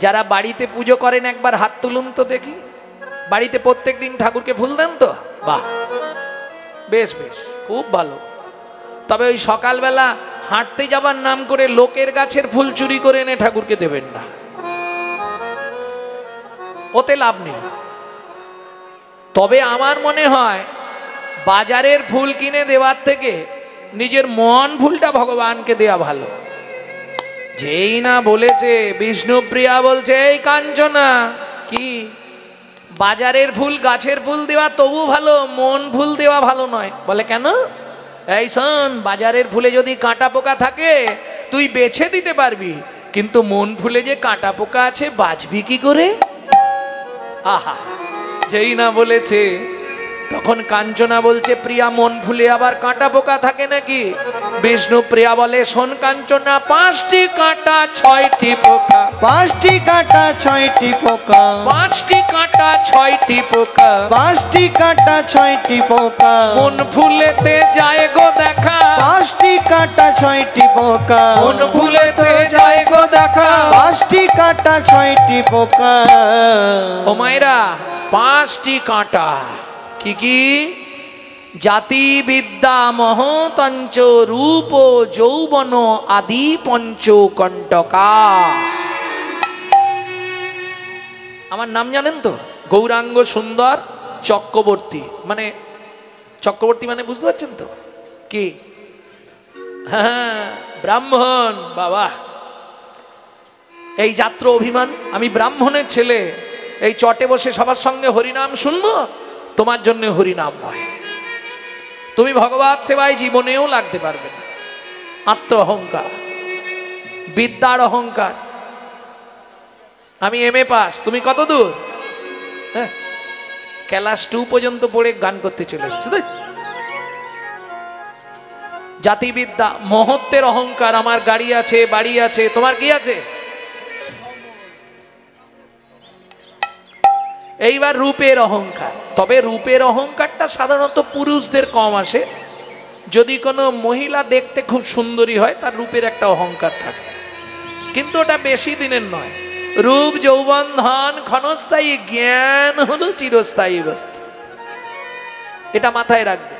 যারা বাড়িতে পুজো করেন একবার হাত তুলুন তো দেখি। বাড়িতে প্রত্যেক দিন ঠাকুরকে ফুল দেন তো? বাহ, বেশ বেশ, খুব ভালো। তবে ওই সকালবেলা হাঁটতে যাবার নাম করে লোকের গাছের ফুল চুরি করে এনে ঠাকুরকে দেবেন না, ওতে লাভ নেই। তবে আমার মনে হয় বাজারের ফুল কিনে দেওয়ার থেকে নিজের মন ফুলটা ভগবানকে দেওয়া ভালো। যেই না বলেছে বিষ্ণুপ্রিয়া বলছে, এই কাঞ্চনা, কি বাজারের ফুল গাছের ফুল দেওয়া তবু ভালো, মন ফুল দেওয়া ভালো নয়। বলে কেন? এই শোন, বাজারের ফুলে যদি কাঁটা পোকা থাকে তুই বেছে দিতে পারবি, কিন্তু মন ফুলে যে কাঁটা পোকা আছে বাঁচবি কি করে? আহা, যেই না বলেছে তখন কাঞ্চনা বলছে, প্রিয়া মন ফুলে আবার কাঁটা পোকা থাকে নাকি? বিষ্ণু প্রিয়া বলে, শোন কাঞ্চনা, 5টি কাঁটা 6টি পোকা, 5টি কাঁটা 6টি পোকা, 5টি কাঁটা 6টি পোকা, 5টি কাঁটা 6টি পোকা, মন ফুলেতে যায় গো দেখা, 5টি কাঁটা 6টি পোকা, মন ফুলেতে যায় গো দেখা, 5টি কাঁটা 6টি পোকা। ও মায়েরা, 5টি কাঁটা কি কি? জাতি বিদ্যা মহতঞ্চ রূপ যৌবন আদি পঞ্চকণ্টকা। আমার নাম জানেন তো? গৌরাঙ্গ সুন্দর চক্রবর্তী। মানে চক্রবর্তী মানে বুঝতে পারছেন তো কি? হ্যাঁ, ব্রাহ্মণ বাবা। এই যাত্র অভিমান, আমি ব্রাহ্মণের ছেলে, এই চটে বসে সবার সঙ্গে হরিনাম শুনবো? তোমার জন্য হরিনাম নয়। তুমি ভগবত সেবায় জীবনেও লাগতে পারবে না। আত্ম অহংকার, বিদ্যার অহংকার। আমি MA পাস, তুমি কত দূর? হ্যাঁ, ক্লাস 2 পর্যন্ত পড়ে গান করতে চলে এসছো। জাতিবিদ্যা, মহত্বের অহংকার। আমার গাড়ি আছে, বাড়ি আছে, তোমার কি আছে? এইবার রূপের অহংকার। তবে রূপের অহংকারটা সাধারণত পুরুষদের কম আসে। যদি কোনো মহিলা দেখতে খুব সুন্দরী হয়, তার রূপের একটা অহংকার থাকে, কিন্তু ওটা বেশি দিনের নয়। রূপ যৌবন ধন ক্ষণস্থায়ী, জ্ঞান হলো চিরস্থায়ী বস্তু। এটা মাথায় রাখবে।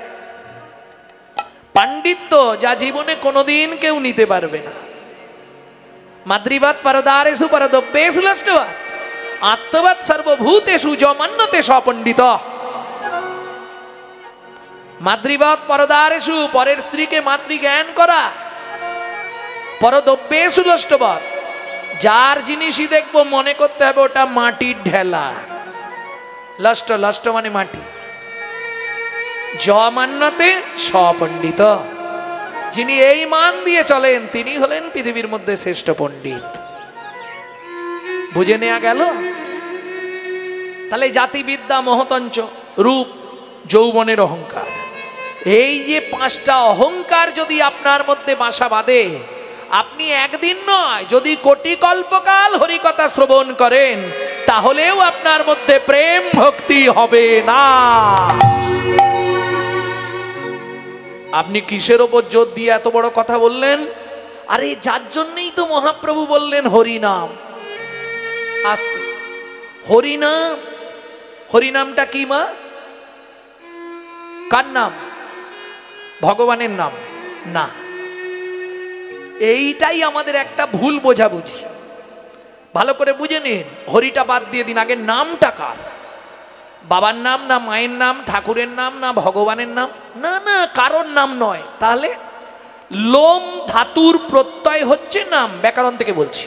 পাণ্ডিত্য যা জীবনে কোনোদিন কেউ নিতে পারবে না। মাদ্রিবাদ পরদারেষু পরদব্যেষু লষ্টবাদ আত্মবাদ সর্বভূতেষু যমান্যতে সপণ্ডিত। মাদ্রিবাদ পরদারেষু, পরের স্ত্রীকে মাতৃ জ্ঞান করা। পরদব্যেষু লষ্টবাদ, যার জিনিসই দেখবো মনে করতে হবে ওটা মাটির ঢেলা। লষ্ট, লষ্ট মানে মাটি। যমান্যতে সপণ্ডিত, যিনি এই মান দিয়ে চলেন তিনি হলেন পৃথিবীর মধ্যে শ্রেষ্ঠ পণ্ডিত। বুঝে নেওয়া গেল? তাহলে জাতিবিদ্যা মহতঞ্চ, রূপ যৌবনের অহংকার, এই যে 5টা অহংকার যদি আপনার মধ্যে বাসা বাঁধে, আপনি একদিন নয়, যদি কোটি কল্পকাল হরিকথা শ্রবণ করেন, তাহলেও আপনার মধ্যে প্রেম ভক্তি হবে না। আপনি কিসের ওপর জোর দিয়ে এত বড় কথা বললেন? আরে যার জন্যই তো মহাপ্রভু বললেন হরিনাম। আস্তে, হরিনাম। হরিনামটা কি মা? কার নাম? ভগবানের নাম না। এইটাই আমাদের একটা ভুল বোঝাবুঝি। ভালো করে বুঝে নিন। হরিটা বাদ দিয়ে দিন, আগে নামটা কার? বাবার নাম না মায়ের নাম, ঠাকুরের নাম না ভগবানের নাম? না না, কারোর নাম নয়। তাহলে লোম ধাতুর প্রত্যয় হচ্ছে নাম। ব্যাকরণ থেকে বলছি,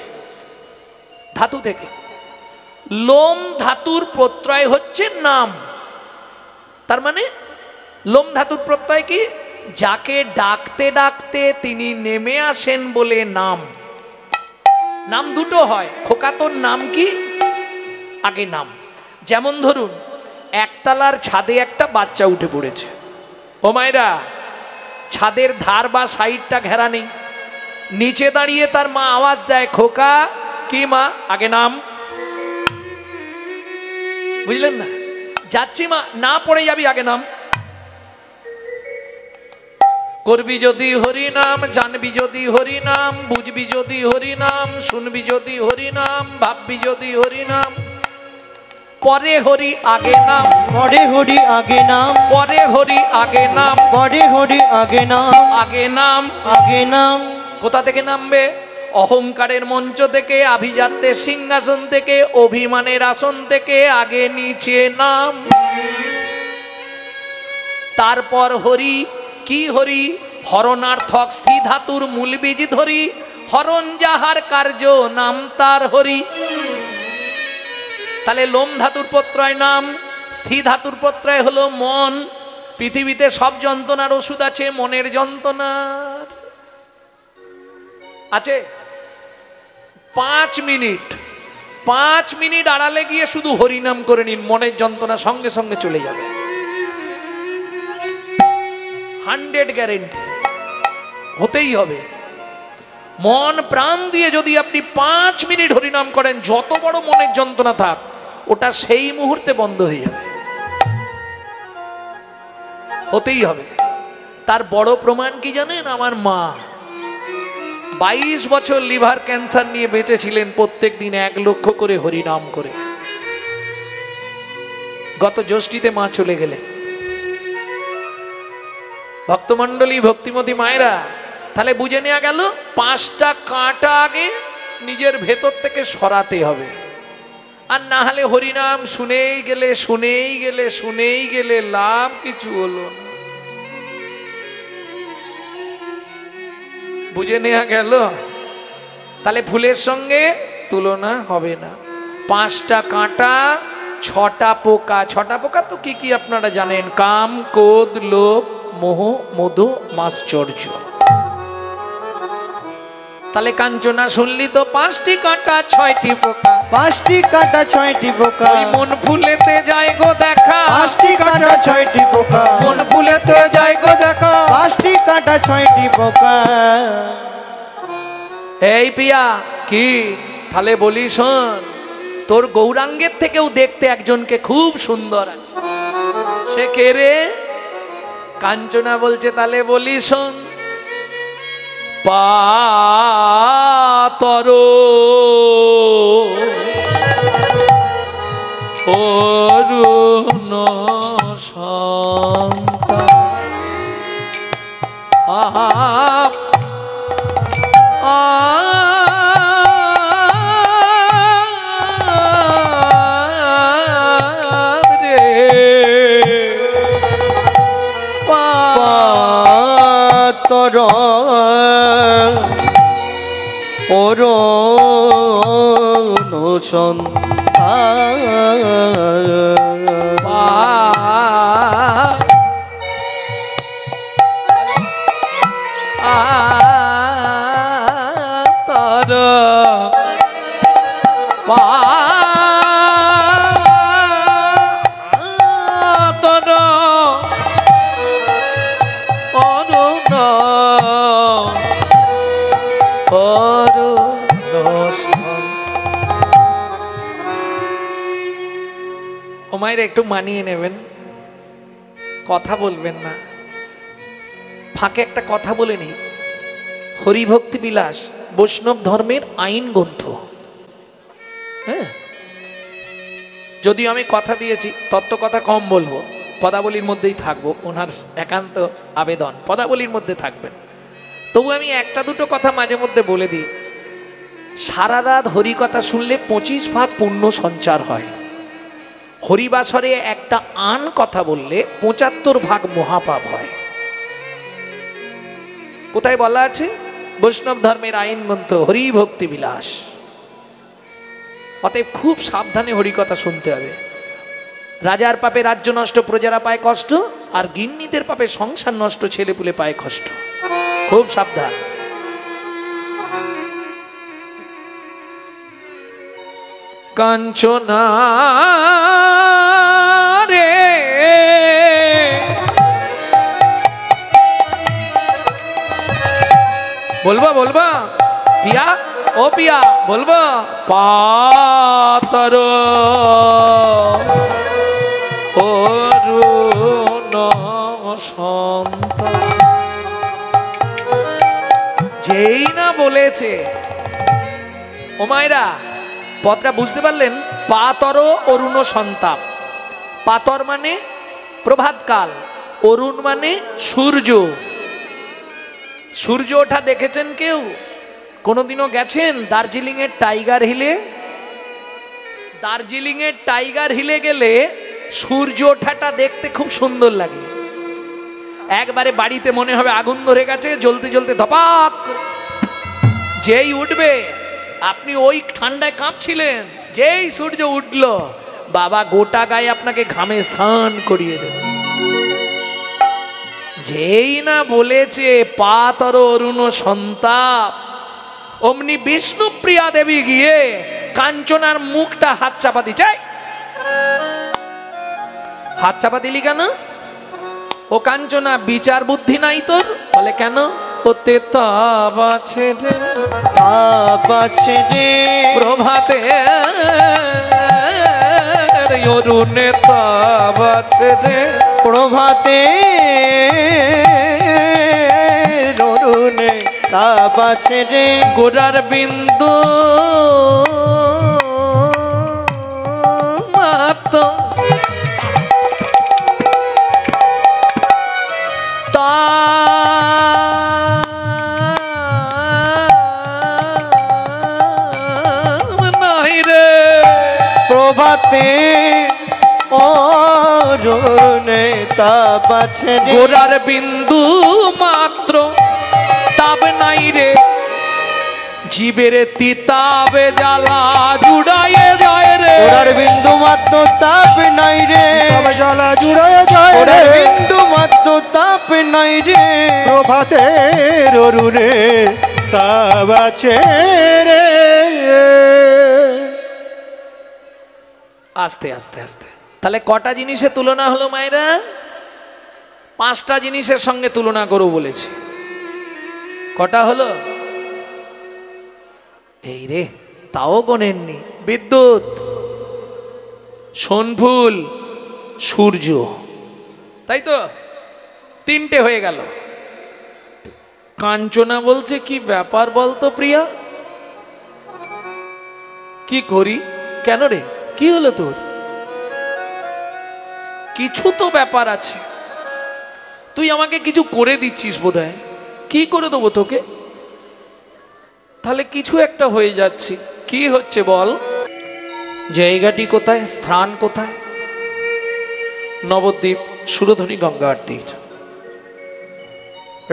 ধাতু থেকে। লোম ধাতুর প্রত্যয় হচ্ছে নাম। তার মানে লোম ধাতুর প্রত্যয় কি? যাকে ডাকতে ডাকতে তিনি নেমে আসেন বলে নাম। নাম দুটো হয়। খোকা তোর নাম কি? আগে নাম। যেমন ধরুন, একতলার ছাদে একটা বাচ্চা উঠে পড়েছে। ও মায়েরা, ছাদের ধার বা সাইডটা ঘেরা নেই। নিচে দাঁড়িয়ে তার মা আওয়াজ দেয়, খোকা। কি মা? আগে নাম। বুঝলেন না? যাচ্ছি মা, না পড়ে যাবি, আগে নাম। করবি যদি হরি নাম, জানবি যদি হরি নাম, বুঝবি যদি হরি নাম, শুনবি যদি হরি নাম, ভাববি যদি হরি নাম, পরে হরি আগে নাম, পরে হরি আগে নাম, পরে হরি আগে নাম, পরে হরি আগে নাম, আগে নাম। আগে নাম। কোথা থেকে নামবে? অহংকারের মঞ্চ থেকে, আভিজাত্যের সিংহাসন থেকে, অভিমানের আসন থেকে আগে নিচে নাম, তারপর হরি। কি হরি? হরণার্থক স্থি ধাতুর মূল বীজ ধরি, হরণ যাহার কার্য নাম তার হরি। তাহলে লোম ধাতুর প্রত্যয় নাম, স্থি ধাতুর প্রত্যয় হলো মন। পৃথিবীতে সব যন্ত্রণার ওষুধ আছে, মনের যন্ত্রণার আছে। 5 মিনিট 5 মিনিট আড়ালে গিয়ে শুধু হরিনাম করে নিন, মনের যন্ত্রণা সঙ্গে সঙ্গে চলে যাবে। 100 গ্যারেন্টি, হতেই হবে। মন প্রাণ দিয়ে যদি আপনি 5 মিনিট হরিনাম করেন, যত বড় মনের যন্ত্রণা থাক ওটা সেই মুহূর্তে বন্ধ হয়ে যাবে, হতেই হবে। তার বড় প্রমাণ কি জানেন? আমার মা 22 বছর লিভার ক্যান্সার নিয়ে বেঁচেছিলেন, প্রত্যেক দিন 1 লক্ষ করে হরিনাম করে। গত জ্যৈষ্ঠীতে মা চলে গেলেন। ভক্তমণ্ডলী, ভক্তিমতী মায়েরা, তাহলে বুঝে নেওয়া গেল 5টা কাঁটা আগে নিজের ভেতর থেকে সরাতে হবে। আর না হলে হরিনাম শুনেই গেলে শুনেই গেলে শুনেই গেলে লাভ কিছু হলো না। বুঝে নেওয়া গেল? তাহলে ফুলের সঙ্গে তুলনা হবে না। 5টা কাঁটা, 6টা পোকা। 6টা পোকা তো কি কি আপনারা জানেন? কাম, ক্রোধ, লোভ, মোহ, মধু, মাশ্চর্য। তাহলে কাঞ্চনা শুনলি তো 5টি কাঁটা 6টি পোকা, 5টি কাঁটা 6টি পোকা, ওই মন ফুলেতে যায় গো দেখা। 5টি কাঁটা 6টি পোকা, মন ফুলেতে যায় গো দেখা। 5টি কাঁটা 6টি পোকা। এই প্রিয়া, কি? তাহলে বলি শোন, তোর গৌরাঙ্গের থেকেও দেখতে একজনকে খুব সুন্দর আছে। সে কে রে? কাঞ্চনা বলছে। তাহলে বলি শোন, পাতর অরুণ সন্তান, পাতর অরুণ সন্তান, পাতর পাতর অরুণ ও মায়ের একটু মানিয়ে নেবেন, কথা বলবেন না। ফাঁকে একটা কথা বলে নি, হরিভক্তি বিলাস বৈষ্ণব ধর্মের আইন গ্রন্থ। হ্যাঁ, যদিও আমি কথা দিয়েছি তত্ত্ব কথা কম বলবো, পদাবলীর মধ্যেই থাকবো, ওনার একান্ত আবেদন পদাবলীর মধ্যে থাকবেন। তবু আমি একটা দুটো কথা মাঝে মধ্যে বলে দিই। সারা রাত হরি কথা শুনলে 25 ভাগ পুণ্য সঞ্চার হয়। হরিবাসরে একটা আন কথা বললে 75 ভাগ মহাপাপ হয়। কোথায় বলা আছে? বৈষ্ণব ধর্মের আইন গ্রন্থ হরি ভক্তি বিলাস। অতএব খুব সাবধানে হরি কথা শুনতে হবে। রাজার পাপে রাজ্য নষ্ট, প্রজারা পায় কষ্ট, আর গিন্নিদের পাপে সংসার নষ্ট, ছেলেপুলে পায় কষ্ট। খুব সাবধান। কাঞ্চনা রে বলবা বলবা পিয়া, ও পিয়া বলবা, পাতর অরুণ সন্তান গেছে। ও মায়েরা, পদটা বুঝতে পারলেন? পাতর অরুণ সন্তাপ। পাতর মানে প্রভাতকাল, অরুণ মানে সূর্য। সূর্য ওঠা দেখেছেন কেউ? কোনোদিনও গেছেন দার্জিলিং এর টাইগার হিলে? দার্জিলিং এর টাইগার হিলে গেলে সূর্য ওঠাটা দেখতে খুব সুন্দর লাগে। একবারে বাড়িতে মনে হবে আগুন ধরে গেছে, জ্বলতে জ্বলতে ধপাক যেই উঠবে, আপনি ওই ঠান্ডায় কাঁপছিলেন, যেই সূর্য উঠল বাবা গোটা গায়ে আপনাকে ঘামে স্নান করিয়ে দেবে। যেই না বলেছে পাতর অরুণ সন্তাপ, অমনি বিষ্ণুপ্রিয়া দেবী গিয়ে কাঞ্চনার মুখটা হাত চাপা দিচ্ছে। হাত চাপা দিলি কেন? ও কাঞ্চনা, বিচার বুদ্ধি নাই তোর? বলে কেন? ওতে তাপ আছে রে, তাপ আছে রে, প্রভাতে অরুণে তাপ আছে রে, প্রভাতে অরুণে তাপ আছে রে, গোড়ার বিন্দু মাত্র নাই রে, প্রভাতে অরুণে তাপ আছে রে, গোড়ার বিন্দু মাত্র তাপ নাই রে, জীবের তিতাবে জ্বালা জুড়াইয়ে যায় রে, গোড়ার বিন্দু মাত্র তাপ নাই রে, তবে জ্বালা জুড়ায় যায় রে, গোড়ার বিন্দু মাত্র তাপ নাই রে, প্রভাতের অরুণে তাপ আছে রে। আস্তে আস্তে আস্তে। তাহলে কটা জিনিসের তুলনা হলো মায়েরা? 5টা জিনিসের সঙ্গে তুলনা করো বলেছি। কটা হলো? এই রে, তাও গোনেননি। বিদ্যুৎ, সোনফুল, সূর্য, তাই তো? 3টে হয়ে গেল। কাঞ্চনা বলছে, কি ব্যাপার বলতো প্রিয়া, কি করি? কেন রে, কি হলো তোর? কিছু তো ব্যাপার আছে, তুই আমাকে কিছু করে দিচ্ছিস বোধহয়। কি করে দেবো তোকে? তাহলে কিছু একটা হয়ে যাচ্ছে। কি হচ্ছে বল? জায়গাটি কোথায়, স্থান কোথায়? নবদ্বীপ, সুরধনী গঙ্গার তীর।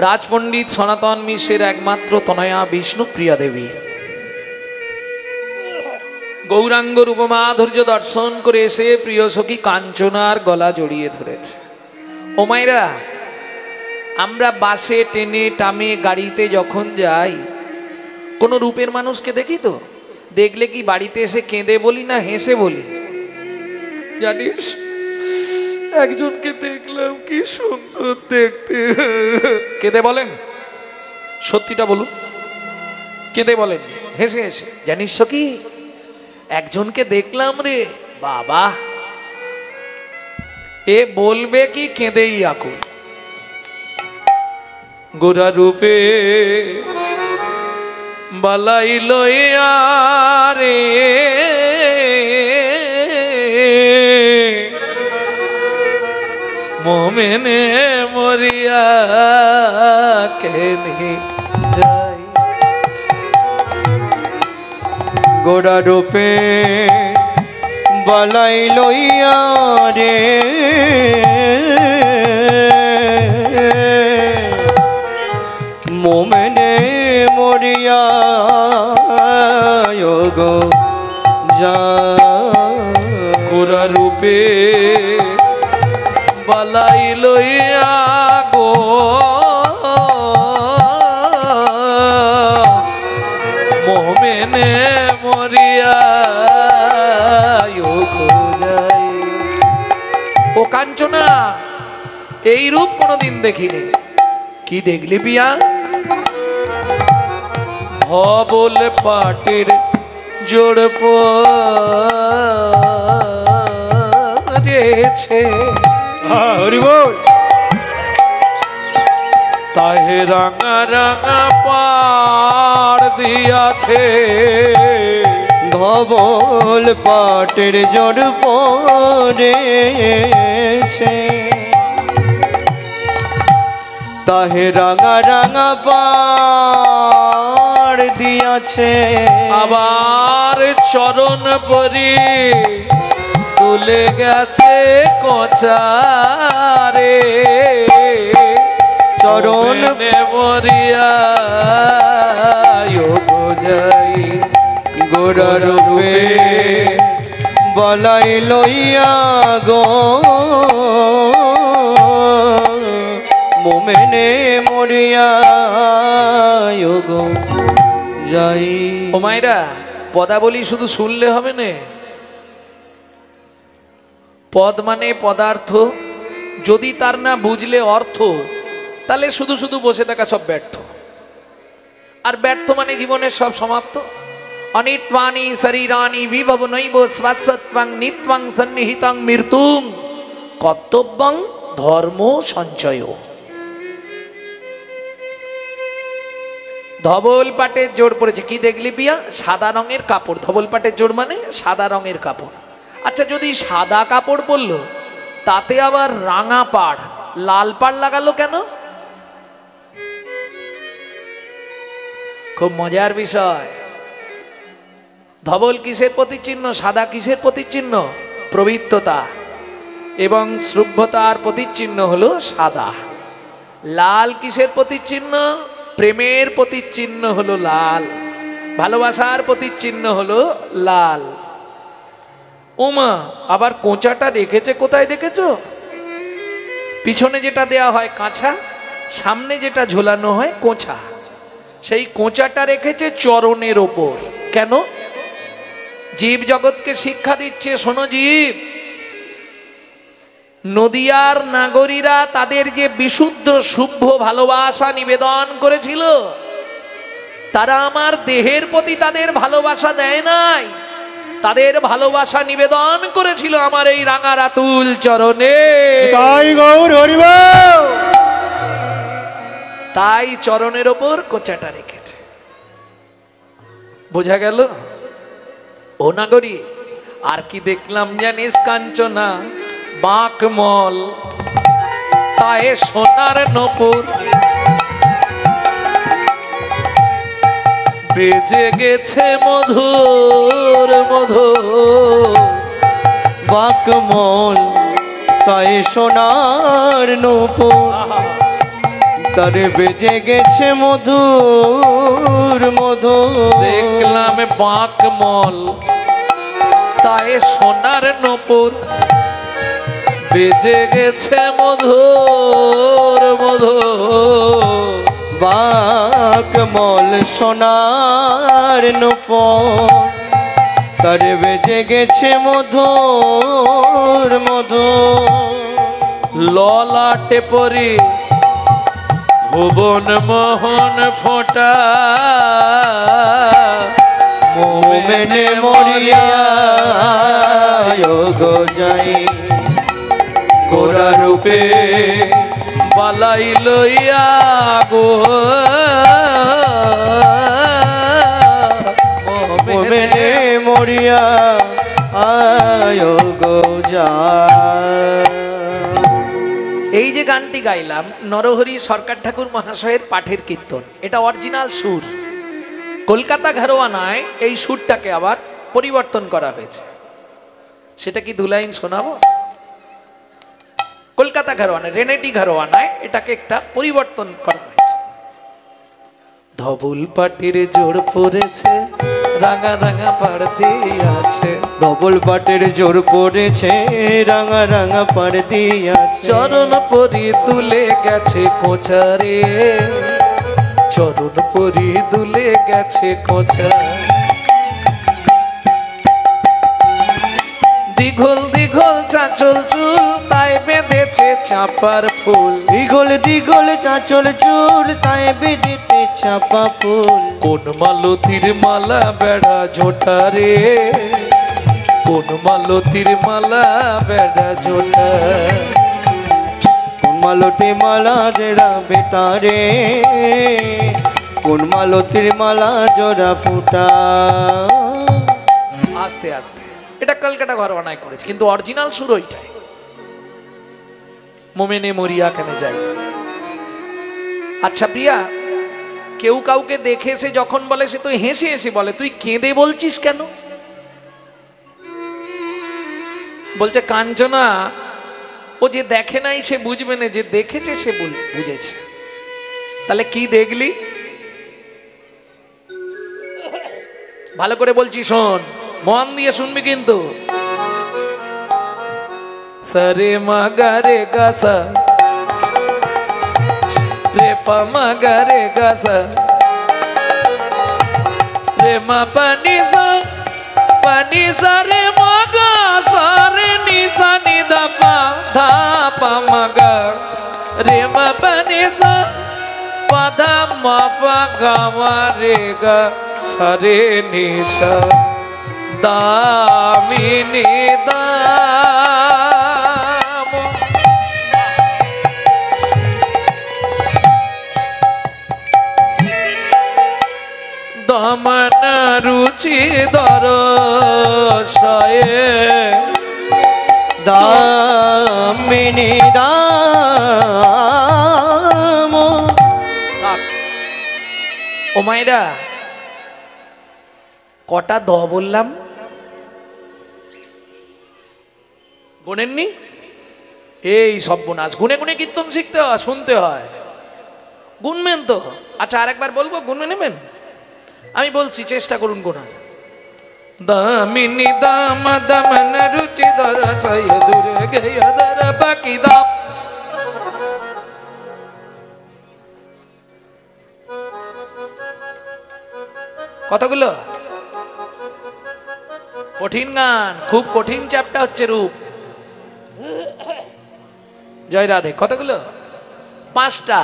রাজপণ্ডিত সনাতন মিশ্রের একমাত্র তনয়া বিষ্ণুপ্রিয়া দেবী গৌরাঙ্গ রূপমাধুর্য দর্শন করে এসে প্রিয় সখী কাঞ্চনার গলা জড়িয়ে ধরেছে। ও মায়েরা, আমরা বাসে, ট্রেনে, টামে, গাড়িতে যখন যাই, কোনো রূপের মানুষকে দেখি তো? দেখলে কি বাড়িতে এসে কেঁদে বলি না হেসে বলি? জানিস, একজনকে দেখলাম, কি সুন্দর দেখতে। কেঁদে বলেন? সত্যিটা বলুন, কেঁদে বলেন? হেসে হেসে? জানিস কি, একজনকে দেখলাম রে বাবা, এ বলবে কি কেঁদেই আকুল। গোরা রূপে বালাই লইয়া রে, মোমেনে মরিয়া কেনে যাই। গোড়া রূপে বালাই লইয়া রে, মোমেনে মরিয়া গো যা। গোরা রূপে বালাই লইয়া গো, মোমেনে মরিয়া যাই। ও কাঞ্চনা, এই রূপ কোনোদিন দেখিনি। কি দেখলি পিয়া? ভবল পাটের জোড় পড়েছে, হরি বল। তাহে রাঙা রাঙা পাড় দিয়া আছে, ধবল পাটের জোর পড়েছে, তাহে রাঙা রাঙা পাড় দিয়াছে। আবার চরণ পরি তুলে গেছে কোচারে, চরণ মরিয়া যাই গোরা রূপে বলাই লইয়া গো, মোমেনে মরিয়া গো যাই। ও মায়েরা, পদাবলী শুধু শুনলে হবে না, পদ মানে পদার্থ, যদি তার না বুঝলে অর্থ, তাহলে শুধু শুধু বসে থাকা সব ব্যর্থ। আর ব্যর্থ মানে জীবনের সব সমাপ্ত। অনিত্বানি শরীরানি বিভব নৈব স্বাৎসত্বং নিত্বং সন্নিহিতং মৃত্যুং কর্তব্যং ধর্ম সঞ্চয়। ধবল পাটের জোড় পড়েছে, কি দেখলি পিয়া? সাদা রঙের কাপড়। ধবল পাটের জোড় মানে সাদা রঙের কাপড়। আচ্ছা, যদি সাদা কাপড় পরলো, তাতে আবার রাঙা পাড়, লাল পাড় লাগালো কেন? খুব মজার বিষয়। ধবল কিসের প্রতিচিহ্ন? সাদা কিসের প্রতিচিহ্ন? পবিত্রতা এবং শুভ্রতার প্রতিচিহ্ন হলো সাদা। লাল কিসের প্রতিচিহ্ন? প্রেমের প্রতিচিহ্ন হলো লাল, ভালোবাসার প্রতিচিহ্ন হলো লাল। ওমা, আবার কোঁচাটা রেখেছে কোথায় দেখেছো? পিছনে যেটা দেয়া হয় কাঁচা, সামনে যেটা ঝোলানো হয় কোঁচা, সেই কোঁচাটা রেখেছে চরণের ওপর। কেন? জীব জগৎকে শিক্ষা দিচ্ছে, শোনো জীব, নদিয়ার নাগরীরা তাদের যে বিশুদ্ধ শুভ্র ভালোবাসা নিবেদন করেছিল, তারা আমার দেহের প্রতি তাদের ভালোবাসা দেয় নাই, তাদের ভালোবাসা নিবেদন করেছিল আমার এই রাঙা রাতুল চরণে। তাই গৌর হরিবল। তাই চরণের ওপর কোঁচাটা রেখেছে। বোঝা গেল? ও নাগরী, আর কি দেখলাম জানিস? কাঞ্চনা বাঁকমল, তাই সোনার নপুর বেজে গেছে মধুর মধুর। বাঁকমল তাই সোনার নূপুর, তারে বেজে গেছে মধুর মধুর। দেখলাম বাঁকমল, তাই সোনার নপুর বেজে গেছে মধুর মধুর। বাঁকমল সোনার নূপুর, তারে বেজে গেছে মধুর মধুর। ললাটে পরি ভুবন মোহন ফোঁটা, মোমেনে মরিয়া গো যাই, গোরা রূপে বালাই লইয়া গো, মোমেনে মরিয়া আয় গো যাই। এই যে গানটি গাইলাম, নরহরি সরকার ঠাকুর মহাশয়ের পাঠের কীর্তন। এটা অরিজিনাল সুর। কলকাতা ঘরোয়ানায় এই সুরটাকে আবার পরিবর্তন করা হয়েছে। সেটা কি দুলাইন শোনাবো? কলকাতা ঘরোয়ানায়, রেনেটি ঘরোয়ানায় এটাকে একটা পরিবর্তন করা হয়েছে। ধবল পাটির জোড় পড়েছে, রাঙা রাঙা পাড়তে আছে। ডবল পাটের জোর পড়েছে, রাঙা রাঙা পাড় দিয়াছে। চরণ পরি তুলে গেছে কোচারে, চরণ পরি দুলে গেছে কোচা। দীঘল দীঘল চাঁচল চুল, তাই বেঁধেছে চাঁপার ফুল। দীঘল দীঘল চাঁচল চুল, তাই বেঁধেছে চাঁপা ফুল। কোন মালতীর মালা বেড়া ঝোটারে, কোন মালতীর মালা বেড়া ঝোটা। মালতি মালা জেরা বেটারে, কোন মালতীর মালা জোড়া ফুটা। আস্তে আস্তে, এটা কলকাতা ঘরবানায় করেছে, কিন্তু অরিজিনাল সুর ওইটাই। মোমেনে মরিয়া কেন যাই। আচ্ছা প্রিয়া, কেউ কাউকে দেখেছে যখন বলে, সে তুই হেসে হেসে বলে, তুই কেঁদে বলছিস কেন? বলছে কাঞ্চনা, ও যে দেখে নাই সে বুঝবে না, যে দেখেছে সে বুঝেছে। তাহলে কি দেখলি? ভালো করে বলছি, শোন, মন দিয়ে শুনবি কিন্তু। সরে মাগারে গাসা রে পামাগারে গাসা রে মা পানি সা রে মাগা সা রে নি সা নি দা পা ধা পা মাগা রে মা পানি সা পা ধা মা পা গা মা রে গা সা রে নি সা দামিনী দাম। দমন রুচি দরশয়ে দামিনী দাম। ও মায়েরা, কটা দ বললাম? গুনেননি? এই সর্বনাশ, গুনে গুনে কীর্তন শিখতে হয়, শুনতে হয়, গুনবেন তো। আচ্ছা আরেকবার বলবো, গুনবে নেবেন? আমি বলছি, চেষ্টা করুন গোনার। দামিনী দাম দমন রুচি দরশয় দূরে গেয় দর বাকি দাম। কতগুলো? কঠিন গান, খুব কঠিন চ্যাপ্টার হচ্ছে রূপ। জয় রাধে। কতগুলো? 5টা।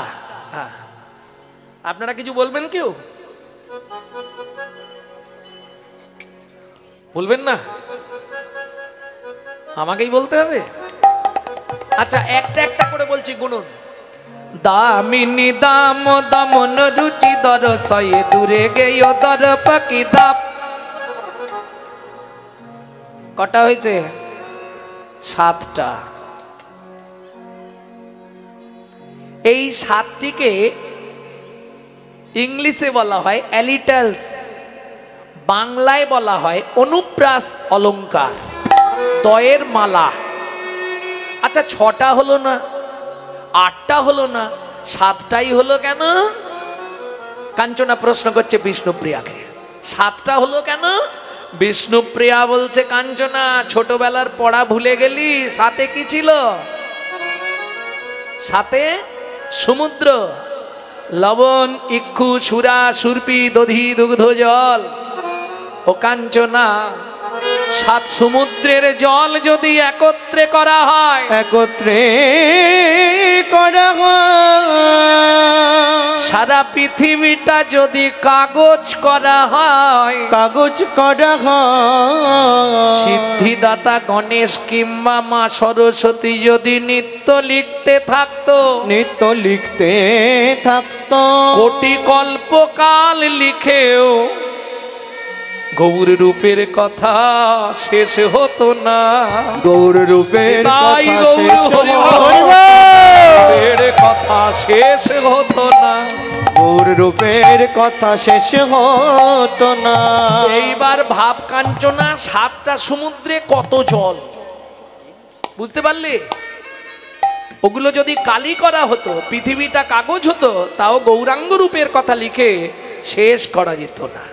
আপনারা কিছু বলবেন? কেউ বলবেন না? আমাকেই বলতে হবে? আচ্ছা, একটা একটা করে বলছি, গুনুন। দামিনী দাম দমন রুচি দরশয়ে দূরে গেয় দর পাকি দাপ। কটা হয়েছে? 7টা। এই 7টিকে ইংলিশে বলা হয় অ্যালিটালস, বাংলায় বলা হয় অনুপ্রাস অলঙ্কার, দয়ের মালা। আচ্ছা, 6টা হলো না, 8টা হলো না, 7টাই হলো কেন? কাঞ্চনা প্রশ্ন করছে বিষ্ণুপ্রিয়াকে, 7টা হলো কেন? বিষ্ণুপ্রিয়া বলছে, কাঞ্চনা ছোটবেলার পড়া ভুলে গেলি? সাথে কি ছিল? সাথে সমুদ্র, লবণ, ইক্ষু, সুরা, সুরপি, দধি, দুগ্ধ, জল। ও কাঞ্চনা, 7 সমুদ্রের জল যদি একত্রে করা হয়, একত্রে করা হয়, সারা পৃথিবীটা যদি কাগজ করা হয়, কাগজ করা হয়, সিদ্ধিদাতা গণেশ কিংবা মা সরস্বতী যদি নিত্য লিখতে থাকতো, নিত্য লিখতে থাকতো, কোটি কল্পকাল লিখেও গৌর রূপের কথা শেষ হতো না। গৌর রূপের তাই কথা গৌর শেষ হরির কথা শেষ হতো না। গৌর রূপের কথা শেষ হতো না। এইবার ভাব কাঞ্চনা, 7টা সমুদ্রে কত জল, বুঝতে পারলে? ওগুলো যদি কালি করা হতো, পৃথিবীটা কাগজ হতো, তাও গৌরাঙ্গ রূপের কথা লিখে শেষ করা যেত না।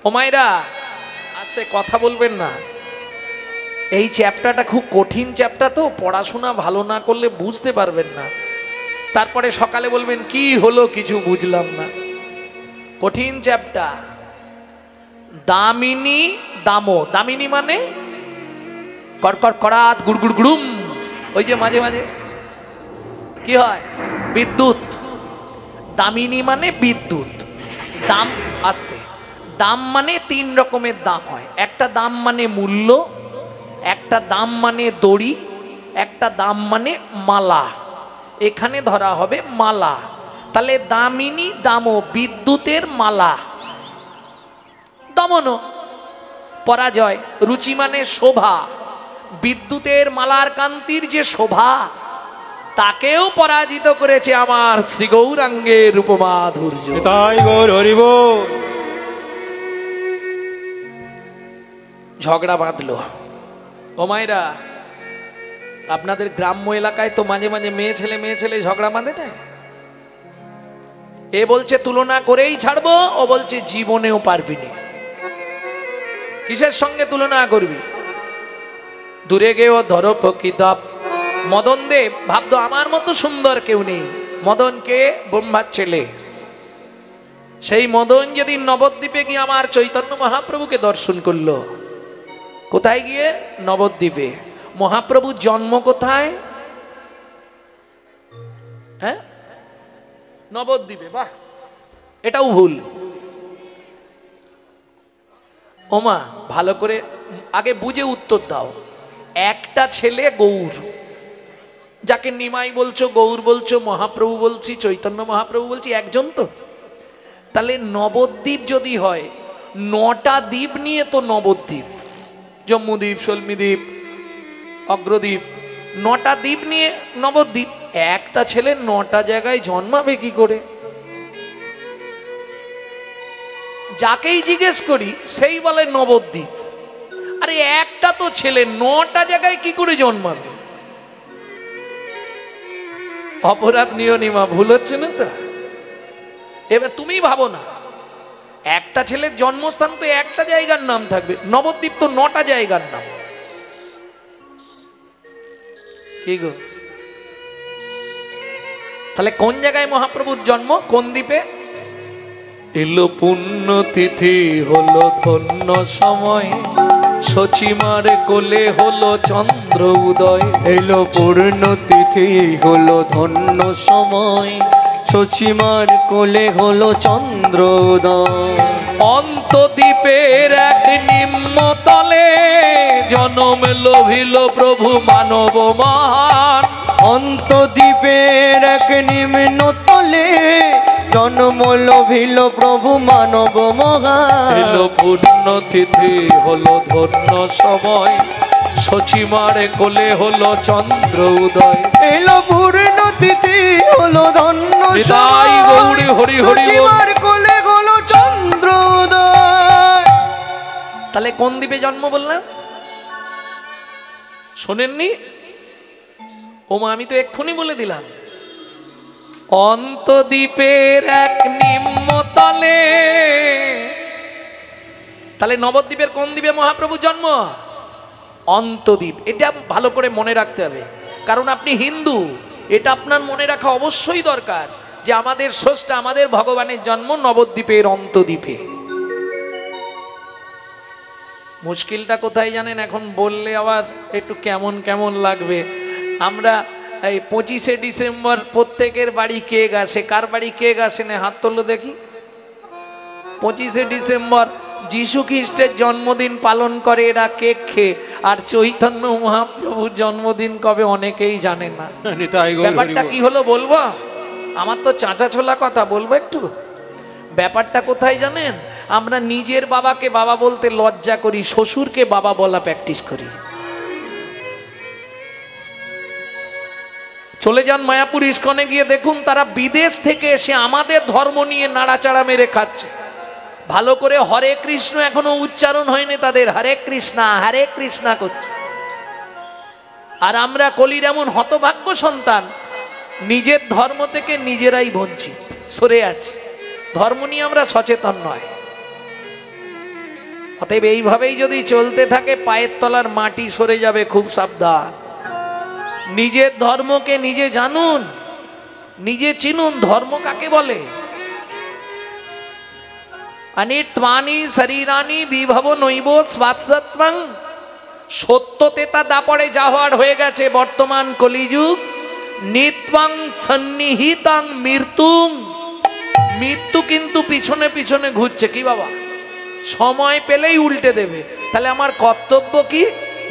ও মায়েরা, আস্তে কথা বলবেন না। এই চ্যাপ্টারটা খুব কঠিন চ্যাপ্টার, তো পড়াশোনা ভালো না করলে বুঝতে পারবেন না। তারপরে সকালে বলবেন কি হলো, কিছু বুঝলাম না। কঠিন চ্যাপ্টার। দামিনী দামো, দামিনী মানে কড়কড় কড়াত গুড়গুড় গুড়ুম, ওই যে মাঝে মাঝে কি হয়, বিদ্যুৎ। দামিনী মানে বিদ্যুৎ। দাম, আস্তে, দাম মানে 3 রকমের দাম হয়। একটা দাম মানে মূল্য, একটা দাম মানে দড়ি, একটা দাম মানে মালা। এখানে ধরা হবে মালা। তাহলে দামিনী দামো বিদ্যুতের মালা, দমন পরাজয়, রুচি মানে শোভা, বিদ্যুতের মালার কান্তির যে শোভা তাকেও পরাজিত করেছে আমার শ্রী গৌরাঙ্গের রূপমাধুর্য। নিতাই গৌর হরি বল। ঝগড়া বাঁধলো। ও মায়েরা, আপনাদের গ্রাম্য এলাকায় তো মাঝে মাঝে মেয়ে ছেলে ঝগড়া বাঁধে না? এ বলছে তুলনা করেই ছাড়বো, ও বলছে জীবনেও পারবি না। কিসের সঙ্গে তুলনা করবি? দূরে গেও ধরো প্রকৃতাপ। মদন দেব ভাবতো আমার মতো সুন্দর কেউ নেই। মদনকে ব্রহ্মার ছেলে, সেই মদন যেদিন নবদ্বীপে গিয়ে আমার চৈতন্য মহাপ্রভুকে দর্শন করলো। কোথায় গিয়ে? নবদ্বীপে। মহাপ্রভুর জন্ম কোথায়? হ্যাঁ, নবদ্বীপে। বাহ, এটাও ভুল। ওমা, ভালো করে আগে বুঝে উত্তর দাও। একটা ছেলে গৌর, যাকে নিমাই বলছো, গৌর বলছো, মহাপ্রভু বলছি, চৈতন্য মহাপ্রভু বলছি, একজন তো। তাহলে নবদ্বীপ যদি হয়, 9টা দ্বীপ নিয়ে তো নবদ্বীপ। জম্মুদ্বীপ, সলমিদ্বীপ, অগ্রদ্বীপ, 9টা দ্বীপ নিয়ে নবদ্বীপ। একটা ছেলে 9টা জায়গায় জন্মাবে কি করে? যাকেই জিজ্ঞেস করি সেই বলে নবদ্বীপ। আরে একটা তো ছেলে 9টা জায়গায় কি করে জন্মাবে? অপরাধ নিও নিমা, ভুল হচ্ছে না তো? এবার তুমি ভাবো না, একটা ছেলের জন্মস্থান তো একটা জায়গার নাম থাকবে, নবদ্বীপ তো 9টা জায়গার নাম। কি গো, তাহলে কোন জায়গায় মহাপ্রভুর জন্ম, কোন দ্বীপে? এলো পুণ্য তিথি, হলো ধন্য সময়, সচিমার কোলে হলো চন্দ্র উদয়। এলো পূর্ণ তিথি, হলো ধন্য সময়, সচিমার কোলে হলো চন্দ্রোদয়। অন্তদ্বীপের এক নিম্নতলে জনম লোভিল প্রভু মানব মহান। অন্তদ্বীপের এক নিম্ন তলে জন্ম লোভিল প্রভু মানব মহান। এলো পূর্ণ তিথি, হলো ধন্য সময়, সচিমার কোলে হলো চন্দ্র উদয়। এলো পূর্ণ তিথি, হলো ধন্য নিতাই গৌরী হরি হরি বল। সচিমার কোলে হলো চন্দ্রোদয়। তাহলে কোন দ্বীপে জন্ম বললাম? শোনেননি? ওমা, আমি তো এক্ষুনি বলে দিলাম। অন্তদ্বীপের এক নিম্নতলে। তাহলে নবদ্বীপের কোন দ্বীপে মহাপ্রভু জন্ম? অন্তদ্বীপ। এটা ভালো করে মনে রাখতে হবে, কারণ আপনি হিন্দু। এটা আপনার মনে রাখা অবশ্যই দরকার যে আমাদের স্রষ্টা, আমাদের ভগবানের জন্ম নবদ্বীপের অন্তদ্বীপে। মুশকিলটা কোথায় জানেন? এখন বললে আবার একটু কেমন কেমন লাগবে। আমরা এই 25শে ডিসেম্বর প্রত্যেকের বাড়ি কেক আসে। কার বাড়ি কেক আসে না? হাত তোলো দেখি। 25শে ডিসেম্বর যিশু খ্রিস্টের জন্মদিন পালন করে এরা কেক খেয়ে, আর চৈতন্য মহাপ্রভুর জন্মদিন কবে অনেকেই জানে না। নিতাই গৌর হরি ব্যাপারটা বল। কি হলো বলবো? আমার তো চাঁচা ছোলা কথা বলবো একটু। ব্যাপারটা কোথায় জানেন? আমরা নিজের বাবাকে বাবা বলতে লজ্জা করি, শ্বশুরকে বাবা বলা প্র্যাকটিস করি। চলে যান মায়াপুর ইস্কনে গিয়ে দেখুন, তারা বিদেশ থেকে এসে আমাদের ধর্ম নিয়ে নাড়াচাড়া মেরে খাচ্ছে। ভালো করে হরে কৃষ্ণ এখনো উচ্চারণ হয়নি তাদের, হরে কৃষ্ণা করছে। আর আমরা কলির এমন হতভাগ্য সন্তান, নিজের ধর্ম থেকে নিজেরাই বঞ্চিত, সরে আছে। ধর্ম নিয়ে আমরা সচেতন নয়। অতএব এইভাবেই যদি চলতে থাকে, পায়ের তলার মাটি সরে যাবে, খুব সাবধান। নিজের ধর্মকে নিজে জানুন, নিজে চিনুন। ধর্ম কাকে বলে? অনিত্বানি শরীরানি বিভব নৈব স্বাৎসত্বং। সত্য তেতা দাপড়ে জাহার হয়ে গেছে বর্তমান কলিযুগ। নিত্বাং সন্নিহিতাং মৃত্যুং। মৃত্যু কিন্তু পিছনে পিছনে ঘুরছে। কি বাবা, সময় পেলেই উল্টে দেবে। তাহলে আমার কর্তব্য কি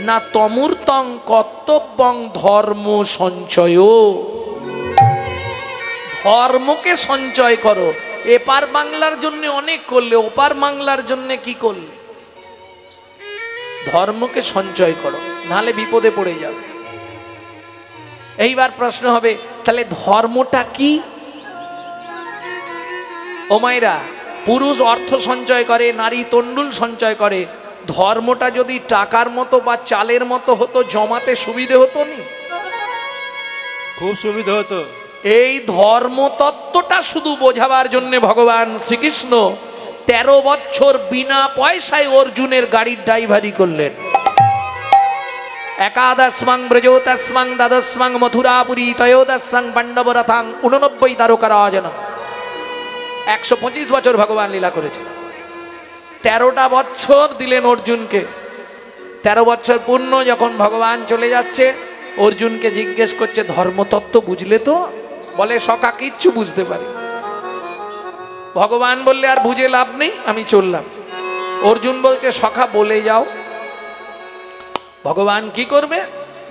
না? তমূর্তং কর্তব্যং ধর্ম সঞ্চয়। ধর্মকে সঞ্চয় করো। এপার বাংলার জন্য অনেক করলে, ওপার বাংলার জন্য কি করলে? ধর্মকে সঞ্চয় করো, নাহলে বিপদে পড়ে যাবে। এইবার প্রশ্ন হবে, তাহলে ধর্মটা কি? ও মায়েরা, পুরুষ অর্থ সঞ্চয় করে, নারী তন্ডুল সঞ্চয় করে। ধর্মটা যদি টাকার মতো বা চালের মতো হতো, জমাতে সুবিধে হতো নি? খুব সুবিধা হতো। এই ধর্মতত্ত্বটা শুধু বোঝাবার জন্য ভগবান শ্রীকৃষ্ণ 13 বছর বিনা পয়সায় অর্জুনের গাড়ির ড্রাইভারি করলেন। একাদশমাং ব্রজোতস্মাং দ্বাদশমাং মথুরাপুরী ত্রয়োদশাং পাণ্ডবরথাং 89 দ্বারকারাজনম। 125 বছর ভগবান লীলা করেছে। 13টা বছর দিলেন অর্জুনকে। 13 বছর পূর্ণ যখন ভগবান চলে যাচ্ছে, অর্জুনকে জিজ্ঞেস করছে, ধর্মতত্ত্ব বুঝলে তো? বলে, সখা কিচ্ছু বুঝতে পারি। ভগবান বললে, আর বুঝে লাভ নেই, আমি চললাম। অর্জুন বলছে, সখা বলে যাও। ভগবান কি করবে?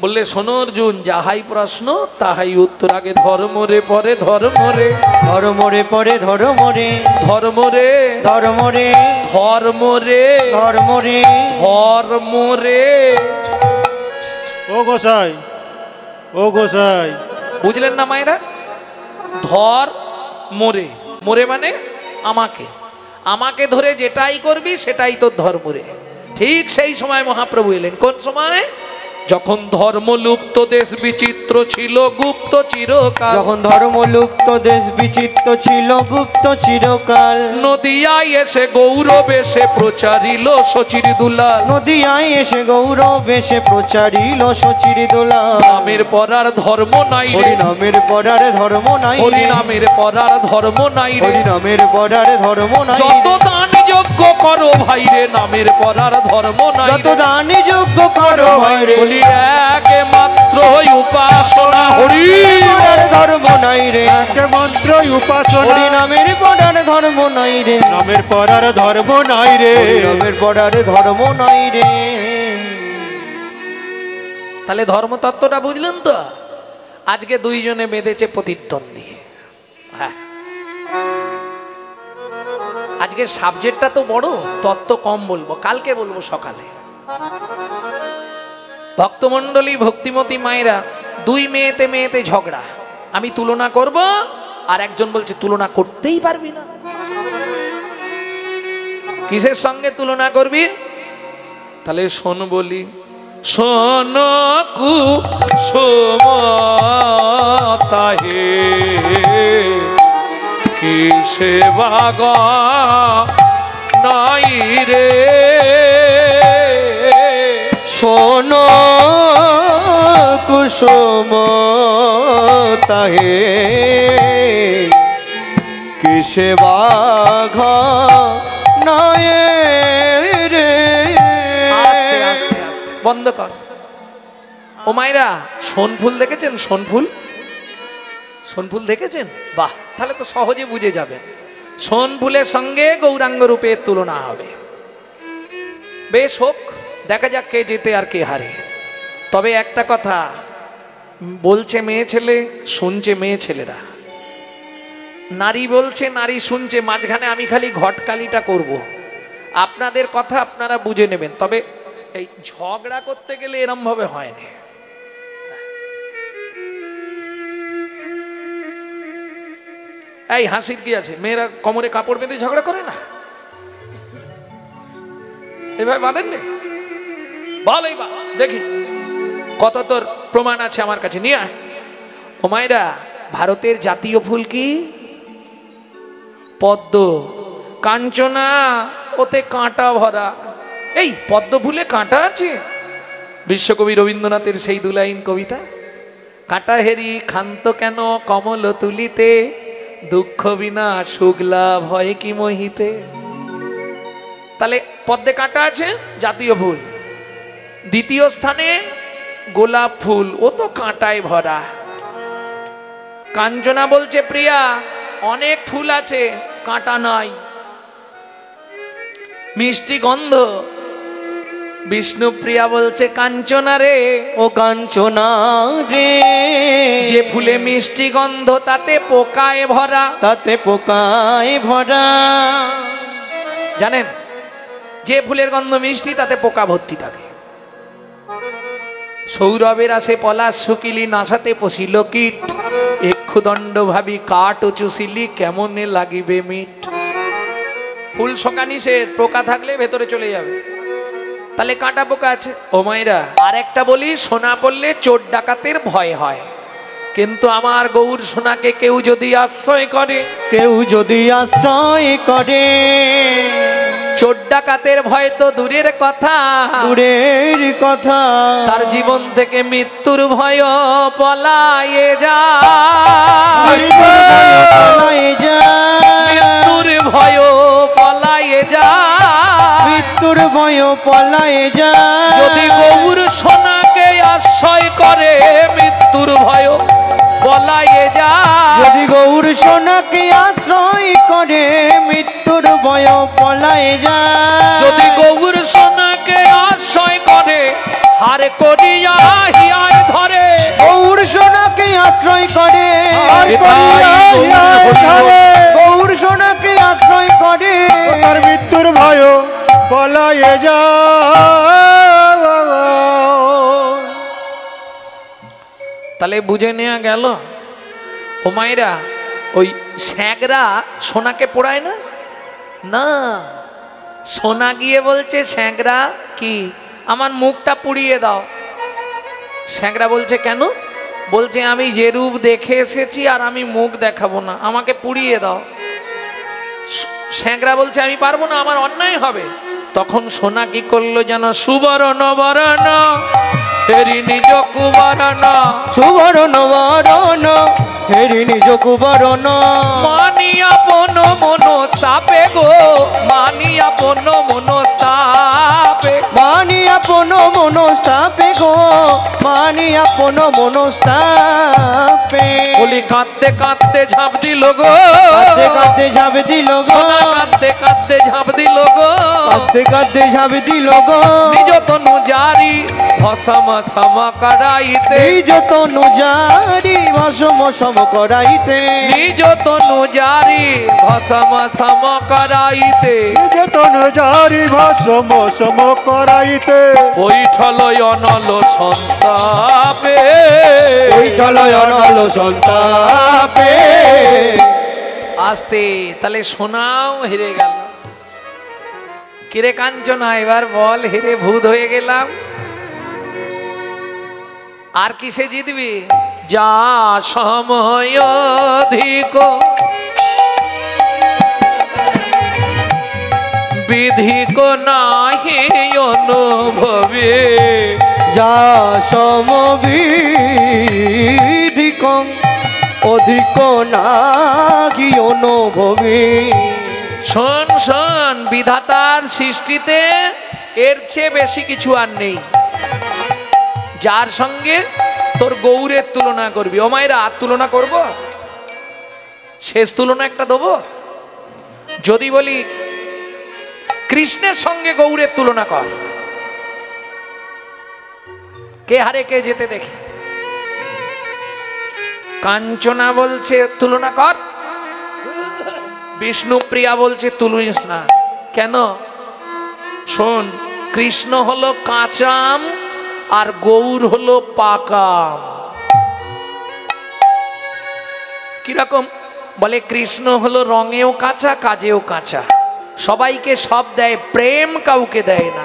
বললে, শোনো অর্জুন, যাহাই প্রশ্ন তাহাই উত্তর, আগে ধর্ম রে পরে ধর্ম রে, ধর্ম রে পরে ধর্ম রে, ধর্ম রে ধর্ম রে, ধর্ম রে, ধর্ম রে, ধর্ম রে। ও গোসাই, ও গোসাই, বুঝলেন না মায়েরা? ধর মোরে, মোরে মানে আমাকে, আমাকে ধরে যেটাই করবি সেটাই তোর ধর্ম রে। ঠিক সেই সময় মহাপ্রভু এলেন। কোন সময়? যখন ধর্ম লুপ্ত, দেশ বিচিত্র ছিল গুপ্ত চিরকাল। যখন ধর্ম লুপ্ত, দেশ বিচিত্র ছিল গুপ্ত চিরকাল। নদিয়ায় এসে গৌরব এসে প্রচারিল শচির দুলাল। নদিয়ায় এসে গৌরব এসে প্রচারিল শচির দুলাল। নামের পরার ধর্ম নাই রে, হরিনামের পরার ধর্ম নাই রে, হরিনামের পরার ধর্ম নাই রে। হরিনামের পরার ধর্ম নাই রে। যত দান যজ্ঞ করো ভাই রে, নামের পরার ধর্ম নাই যত রে। দান যোগ্য করো ভাই রে, বলি একমাত্র উপাসনা হরি পরার ধর্ম নাই রে। একে মন্ত্র উপাসনা, হরিনামের পরার ধর্ম নাই রে, নামের পরার ধর্ম নাই রে। হরিনামের পরার ধর্ম নাই রে। তাহলে ধর্মতত্ত্বটা বুঝলেন তো? আজকে দুইজনে বেঁধেছে প্রতিদ্বন্দ্বী। হ্যাঁ, আজকে সাবজেক্টটা তো বড়, তত্ত্ব কম বলবো, কালকে বলবো সকালে। ভক্তমণ্ডলী, ভক্তিমতী মায়েরা, দুই মেয়েতে মেয়েতে ঝগড়া। আমি তুলনা করব, আর একজন বলছে তুলনা করতেই পারবি না। কিসের সঙ্গে তুলনা করবি? তাহলে শোন বলি, শোন কুসুমতাহে কিসে বাগা নাই রে। শোনো কুসুম তাহে কিসে বাঘা নয় রে। আস্তে আস্তে আস্তে বন্ধ কর। ও মায়েরা, সোনফুল দেখেছেন? সোনফুল, সোনফুল দেখেছেন? বাহ, তাহলে তো সহজে বুঝে যাবেন। সোনফুলের সঙ্গে গৌরাঙ্গ রূপের তুলনা হবে। বেশ হোক, দেখা যাক কে জিতে আর কে হারে। তবে একটা কথা বলছে মেয়ে ছেলে, শুনছে মেয়ে ছেলেরা। নারী বলছে, নারী শুনছে, মাঝখানে আমি খালি ঘটকালিটা করব। আপনাদের কথা আপনারা বুঝে নেবেন। তবে এই ঝগড়া করতে গেলে এরম ভাবে হয় না। এই হাসির কি আছে? মেয়েরা কোমরে কাপড় বেঁধে ঝগড়া করে না? এভাবে বাঁধেন না? বল এইবার দেখি কত তোর প্রমাণ আছে আমার কাছে, নিয়ে আয়। ও মায়েরা, ভারতের জাতীয় ফুল কি? পদ্ম। কাঞ্চনা, ওতে কাঁটা ভরা। এই পদ্ম ফুলে কাঁটা আছে? বিশ্বকবি রবীন্দ্রনাথের সেই 2 লাইন কবিতা, কাঁটা হেরি ক্ষান্ত কেন কমল তুলিতে, দুঃখ বিনা শুক্লা ভয় কি মোহিতে। তাহলে পদ্মে কাঁটা আছে, জাতীয় ফুল। দ্বিতীয় স্থানে গোলাপ ফুল, ও তো কাঁটায় ভরা। কাঞ্চনা বলছে, প্রিয়া অনেক ফুল আছে, কাঁটা নাই। মিষ্টি গন্ধ, বিষ্ণুপ্রিয়া বলছে কাঞ্চনা রে, ও কাঞ্চনা রে, যে ফুলে মিষ্টি গন্ধ তাতে পোকায় ভরা। তাতে পোকায় ভরা। জানেন, যে ফুলের গন্ধ মিষ্টি তাতে পোকা ভর্তি থাকে। সৌরভের আসে পলাশ শুকিলি, নাসাতে পশিল কীট, এক্ষুদণ্ড ভাবি কাঠ ও চুষিলি, কেমনে লাগিবে মিট। ফুল শোকানি সে পোকা থাকলে ভেতরে চলে যাবে, তাহলে কাঁটা পোকা আছে। ও মায়েরা, আর একটা বলি, সোনা পড়লে চোর ডাকাতের ভয় হয়, কিন্তু আমার গৌর সোনাকে কেউ যদি আশ্রয় করে, কেউ যদি আশ্রয় করে, চোর ডাকাতের ভয় তো দূরের কথা, দূরের কথা, তার জীবন থেকে মৃত্যুর ভয় পলায়ে যায়। পলায়ে যায়, মৃত্যুর ভয় পলায়ে যায়, মৃত্যুর ভয় পলায়ে যায়। যদি গৌর সোনাকে আশ্রয় করে, মৃত্যুর ভয় পলায়ে যায়। যদি গৌর সোনাকে আশ্রয় করে, মৃত্যুর ভয় পলায়ে যায়। যদি গৌর সোনাকে আশ্রয় করে, হার করিয়া হিয়ায় ধরে। গৌর সোনাকে আশ্রয় করে, গৌর সোনাকে আশ্রয় করে, তার মৃত্যুর ভয় পলায়ে যায়। তাহলে বুঝে নেওয়া গেল। ও মায়েরা, ওই স্যাঁকরা সোনাকে পোড়ায় না, না, সোনা গিয়ে বলছে স্যাঁকরা কি আমার মুখটা পুড়িয়ে দাও। স্যাঁকরা বলছে কেন? বলছে আমি যে রূপ দেখে এসেছি আর আমি মুখ দেখাবো না, আমাকে পুড়িয়ে দাও। স্যাঁকরা বলছে আমি পারবো না, আমার অন্যায় হবে। তখন সোনা কি করলো যেন, সুবর্ণ বরণ হেরি নিজ কুবরণ, সুবর্ণ বরণ হেরি নিজ কুবরণ, মানি আপন মনস্তাপে গো, মানি আপন মনস্তাপে, মানি আপন মনস্তাপে গো, মানি আপন মনস্তাপে। বলি কাঁদতে কাঁদতে ঝাঁপ দিল গো, কাঁদতে কাঁদতে ঝাঁপ দিল গো, সোনা কাঁদতে কাঁদতে ঝাঁপ দিল গো, কাঁদতে কাঁদতে ঝাঁপ দিল গো। নিজ তনু জারি ভসম সম করাইতে, নিজ তনু জারি ভসম সম করাইতে, নিজ তনু জারি ভসম সম করাইতে, নিজ তনু জারি ভস্ম সম করাইতে, বৈঠল অনল সন্তাপে, বৈঠল অনল সন্তাপে। আসতে তাহলে সোনাও হেরে গেল। কিরে কাঞ্চনা, এবার বল, হেরে ভূত হয়ে গেলাম, আর কিসে জিতবি? যা সময় অধিক বিধিক নাহি অনুভবে, যা সমবিধিক অধিক নাহি অনুভবে। শোন শোন, বিধাতার সৃষ্টিতে এর চেয়ে বেশি কিছু আর নেই। যার সঙ্গে তোর গৌরের তুলনা করবি, ও মায়েরা, আর তুলনা করব? শেষ তুলনা একটা দেবো। যদি বলি কৃষ্ণের সঙ্গে গৌরের তুলনা কর, কে হারে কে যেতে দেখি? কাঞ্চনা বলছে তুলনা কর, বিষ্ণুপ্রিয়া বলছে তুলিস না। কেন? শোন, কৃষ্ণ হলো কাঁচা আম আর গৌর হলো পাকা আম। কিরকম? বলে কৃষ্ণ হলো রঙেও কাঁচা, কাজেও কাঁচা, সবাইকে সব দেয়, প্রেম কাউকে দেয় না।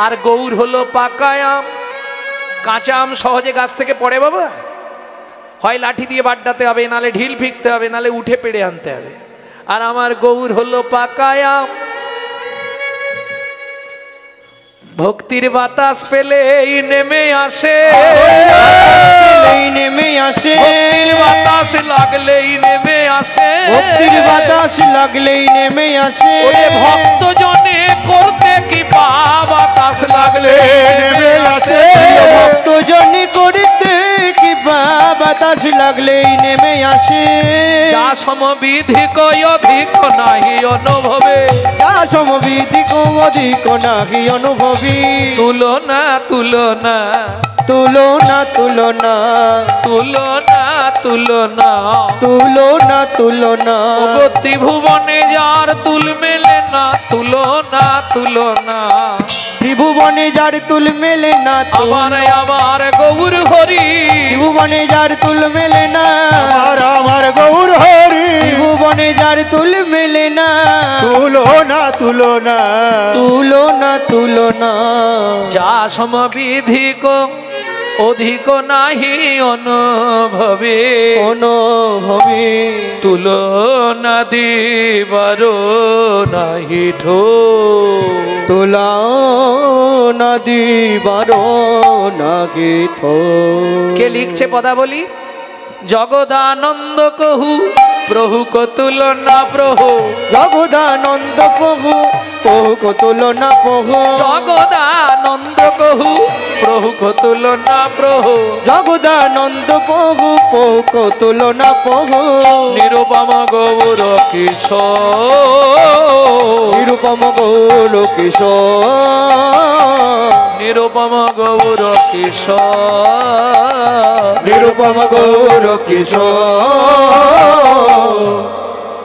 আর গৌর হলো পাকা আম। কাঁচা আম সহজে গাছ থেকে পড়ে বাবা, হয় লাঠি দিয়ে বাড্ডাতে হবে, নালে ঢিল ফিকতে হবে, নালে উঠে পেড়ে আনতে হবে। আর আমার গৌর হলো পাকা আম। ভক্তির বাতাস পেলেই নেমে আসে, নেমে আসে, ভক্তির বাতাস লাগলেই নেমে আসে, ভক্তির বাতাস লাগলেই নেমে আসে। ওরে ভক্ত জনে করতে কি পা, বাতাস লাগলে নেমে আসে, ভক্ত জনে করতে কি পা, বাতাস লাগলেই নেমে আসে। যা সমবিধি অধিক অধিক নাহি অনুভবে, যা সমবিধিক অধিক নাহি অনুভবী। তুলনা তুলনা তুলনা তুলনা তুলনা তুলনা তুলনা তুলনা ওগো ত্রিভুবনে যার তুল মেলে না, তুলনা তুলনা ত্রিভুবনে যার তুল মেলে না, আবার আবার গৌর হরি, ত্রিভুবনে যার তুল মেলে না, আমার গৌর হরি, ত্রিভুবনে যার তুল মেলে না, তুলনা তুলনা তুলনা তুলনা যা সমবিধিক অধিক নাহি অনুভবে, অনুভবী। তুলনা দিবার নাহি ঠো, তুলনা দিবার নাহি থো। কে লিখছে পদাবলী? জগদানন্দ কহু প্রভু কো তুলনা প্রভু, জগদানন্দ প্রভু প্রভু কো তুলনা প্রভু, জগদানন্দ কহু প্রভু কো তুলনা প্রভু, জগদানন্দ প্রভু প্রভু কো তুলনা প্রভু। নিরুপম গৌর কিশোর, নিরুপম গৌর কিশোর, নিরুপম গৌর কিশোর, নিরুপম গৌর কিশোর।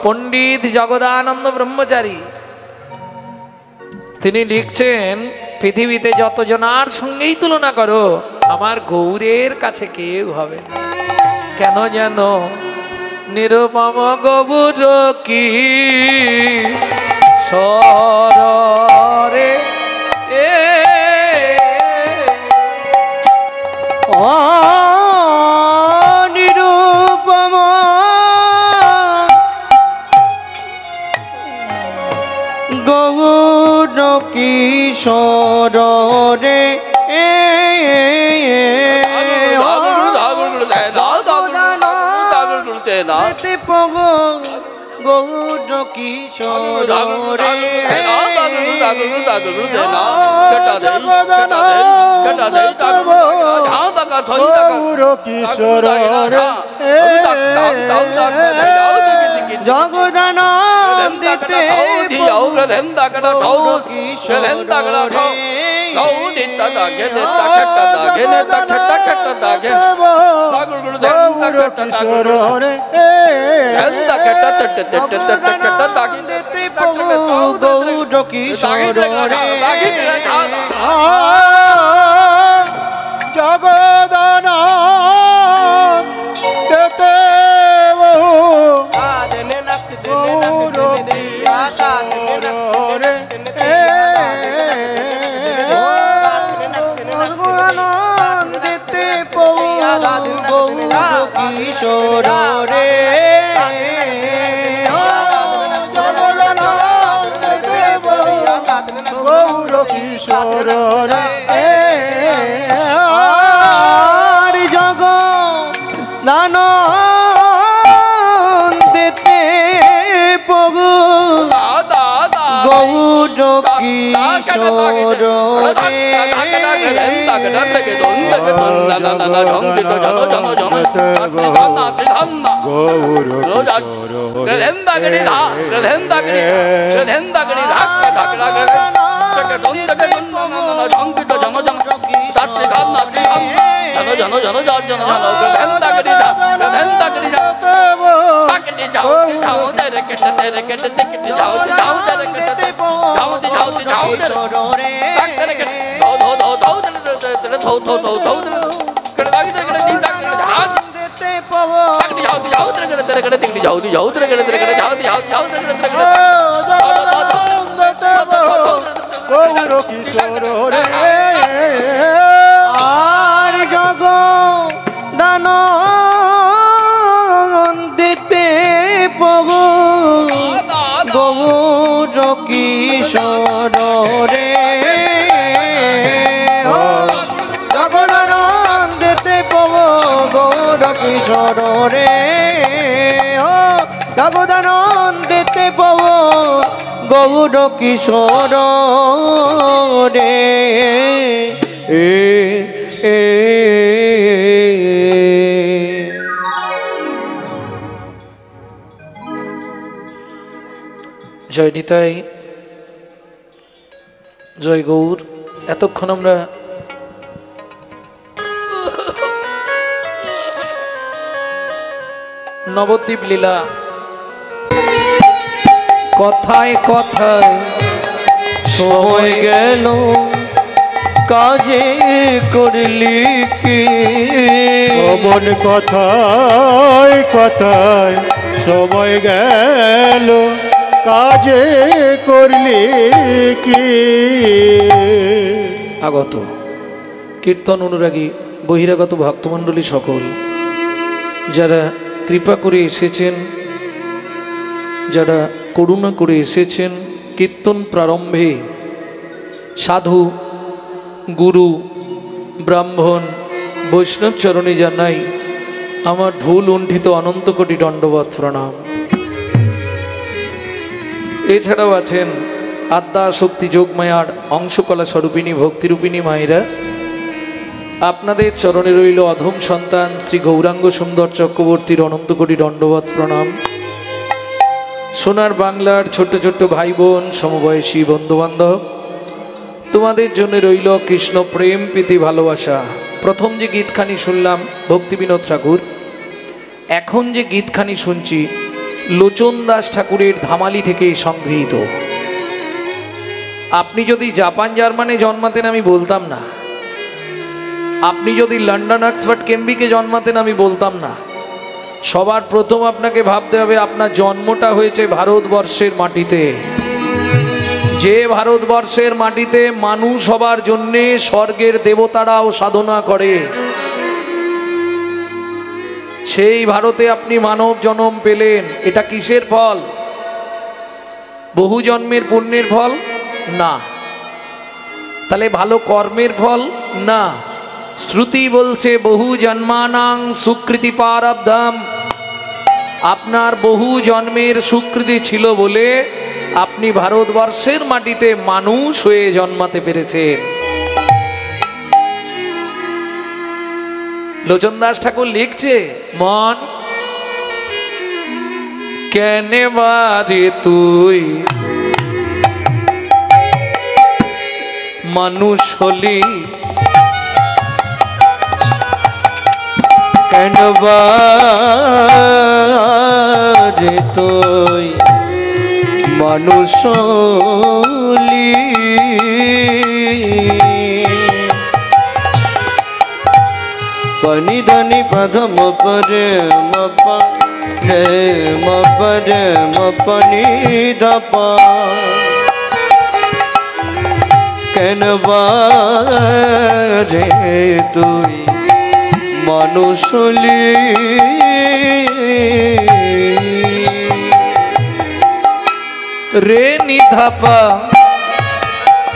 পণ্ডিত জগদানন্দ ব্রহ্মচারী তিনি লিখছেন, পৃথিবীতে যতজনার সঙ্গেই তুলনা করো, আমার গৌরের কাছে কেউ হবে না। কেন জানো? নিরুপম গৌর কি সরে এ নিরুপম গৌর কিশোর রে, প্রভু গৌর কিশোর রে, গৌর কিশোর রে, জগদানন্দিতে গৌর কিশোর রে, গৌর কিশোর রে, জগদানন্দিতে প্রভু গৌর কিশোর রে, জগদান দেতে গৌর কিশোর রে, জগদানন্দিতে প্রভু গৌর কিশোর রে, গৌর কিশোর রে, আর জগদানন্দিতে প্রভু গৌর কিশোর রে, গৌর গৌর কিশোর রে, আর জগদানন্দিতে প্রভু গৌর কিশোর রে, জগদানন্দিতে প্রভু গৌর কিশোর রে, জগদানন্দিতে প্রভু গৌর কিশোর রে, জয় নিতাই, জয় গৌর। এতক্ষণ আমরা নবদ্বীপ লীলা কথায় কথায় সময় গেল কাজে করলি কি, অমন কথায় কথায় সময় গেল কাজে করলি কি। আগত কীর্তন অনুরাগী বহিরাগত ভক্তমণ্ডলী সকল যারা কৃপা করে এসেছেন, যারা করুণা করে এসেছেন, কীর্তন প্রারম্ভে সাধু গুরু ব্রাহ্মণ বৈষ্ণব চরণে জানাই আমার ভুল উণ্ঠিত অনন্ত কোটি দণ্ডবৎ প্রণাম। এছাড়াও আছেন আদ্যা শক্তি যোগমায়ার অংশকলা স্বরূপিণী ভক্তিরূপিণী মায়েরা, আপনাদের চরণে রইল অধম সন্তান শ্রী গৌরাঙ্গ সুন্দর চক্রবর্তীর অনন্ত কোটি দণ্ডবৎ প্রণাম। সোনার বাংলার ছোট্ট ছোট্ট ভাই বোন সমবয়সী বন্ধুবান্ধব, তোমাদের জন্য রইল কৃষ্ণ প্রেম প্রীতি ভালোবাসা। প্রথম যে গীতখানি শুনলাম ভক্তি বিনোদ ঠাকুর, এখন যে গীতখানি শুনছি লোচন দাস ঠাকুরের ধামালি থেকে সংগৃহীত। আপনি যদি জাপান জার্মানে জন্মাতেন আমি বলতাম না, আপনি যদি লন্ডন অক্সফোর্ড কেমব্রিজে জন্মাতেন আমি বলতাম না। সবার প্রথম আপনাকে ভাবতে হবে আপনার জন্মটা হয়েছে ভারতবর্ষের মাটিতে, যে ভারতবর্ষের মাটিতে মানুষ হবার জন্যে স্বর্গের দেবতারাও সাধনা করে, সেই ভারতে আপনি মানব জন্ম পেলেন। এটা কিসের ফল? বহু জন্মের পুণ্যের ফল না, তাহলে ভালো কর্মের ফল না। শ্রুতি বলছে বহু জন্মানাং সুকৃতি পারব্ধম, আপনার বহু জন্মের সুকৃতি ছিল বলে আপনি ভারতবর্ষের মাটিতে মানুষ হয়ে জন্মাতে পেরেছেন। লোচন দাস ঠাকুর লিখছে, মন কেনে বারে তুই মানুষ হলি, কেন বারে তুই মানুষ হলি, পানি ধানি পাধম পরে মপরে মপরে মপনি ধাপা, কেন বারে তুই মানুষ হলি, রে নিধাপা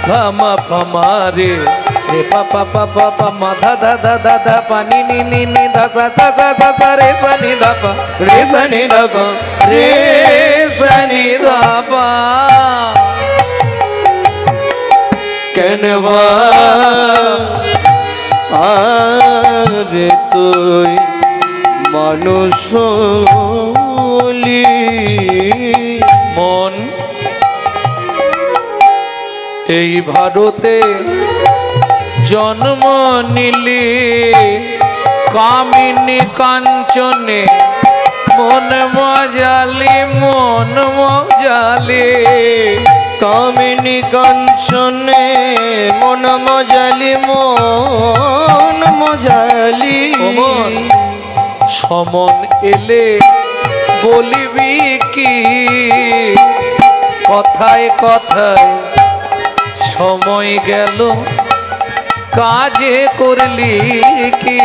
ধামা ফামা রে রে পাপা পাপা পামা ধা ধা ধা ধা ধা পানি নি নি নি ধা সা সা সা সা সা রে সা নি ধাপা রে সনি ধাপা রে সা নি ধাপা। কেন বারে তুই মানুষ হলি, মন এই ভারতে জন্ম নিলি, কামিনী কাঞ্চনে মন মজালি মন মজালি, কামিনী কাঞ্চনে মন মজালি মন মজালি, সমন এলে বলিবি কি, কথায় কথায় সময় গেল কাজে করলি কি,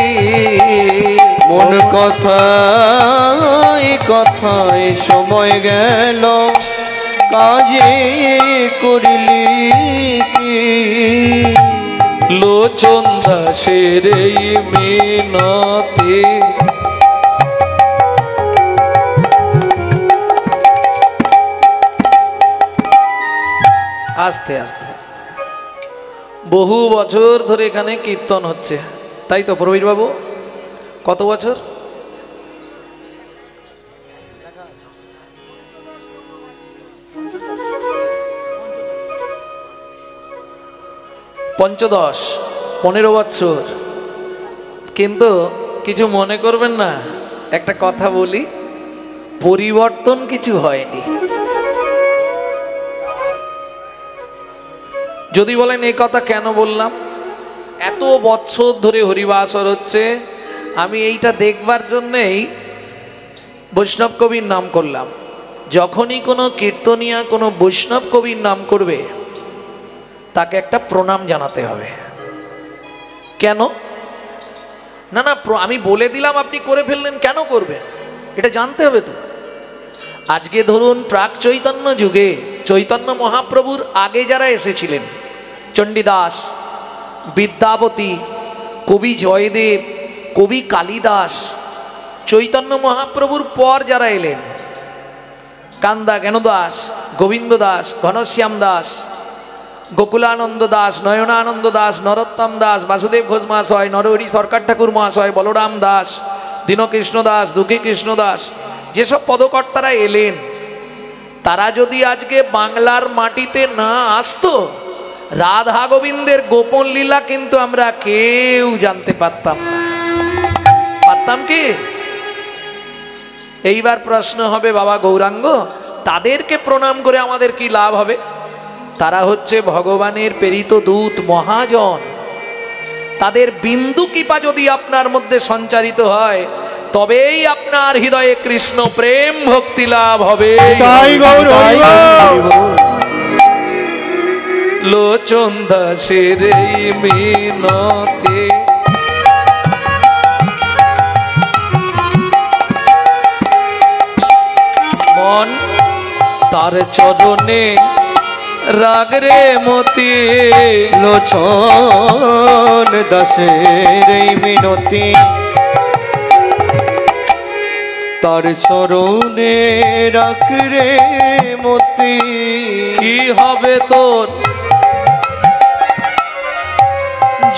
মন কথায় কথায় সময় গেল কাজে করলি কি, লোচন দাসের এই মিনতে আস্তে আস্তে আস্তে বহু বছর ধরে এখানে কীর্তন হচ্ছে, তাই তো প্রবীর বাবু? কত বছর? পঞ্চদশ 15 বছর। কিন্তু কিছু মনে করবেন না, একটা কথা বলি, পরিবর্তন কিছু হয়নি। যদি বলেন এই কথা কেন বললাম, এত বছর ধরে হরিবাসর হচ্ছে, আমি এইটা দেখবার জন্যেই বৈষ্ণব কবির নাম করলাম। যখনই কোনো কীর্তনিয়া কোনো বৈষ্ণব কবির নাম করবে, তাকে একটা প্রণাম জানাতে হবে। কেন? না না, আমি বলে দিলাম, আপনি করে ফেললেন, কেন করবেন এটা জানতে হবে তো। আজকে ধরুন প্রাক চৈতন্য যুগে চৈতন্য মহাপ্রভুর আগে যারা এসেছিলেন, চণ্ডীদাস, বিদ্যাপতি, কবি জয়দেব, কবি কালিদাস, চৈতন্য মহাপ্রভুর পর যারা এলেন, কান্দা জ্ঞানদাস, গোবিন্দ দাস, ঘনশ্যাম দাস, গোকুলানন্দ দাস, নয়নানন্দ দাস, নরোত্তম দাস, বাসুদেব ঘোষ মহাশয়, নরহরি সরকার ঠাকুর মহাশয়, বলরাম দাস, দীনকৃষ্ণ দাস, দুঃখী কৃষ্ণ দাস, যেসব পদকর্তারা এলেন, তারা যদি আজকে বাংলার মাটিতে না আসতো, রাধা গোবিন্দের গোপন লীলা কিন্তু আমরা কেউ জানতে পারতাম না। পারতাম কি? এইবার প্রশ্ন হবে, বাবা গৌরাঙ্গ, তাদেরকে প্রণাম করে আমাদের কি লাভ হবে? তারা হচ্ছে ভগবানের প্রেরিত দূত, মহাজন। তাদের বিন্দু কৃপা যদি আপনার মধ্যে সঞ্চারিত হয়, তবেই আপনার হৃদয়ে কৃষ্ণ প্রেম ভক্তি লাভ হবে। তাই গৌর লোচন দাসের এই মিনতি, মন তার চরণে রাগরে মতি। লোচন দাসের এই মিনতি, তার চরণে রাখরে মতি। কি হবে তোর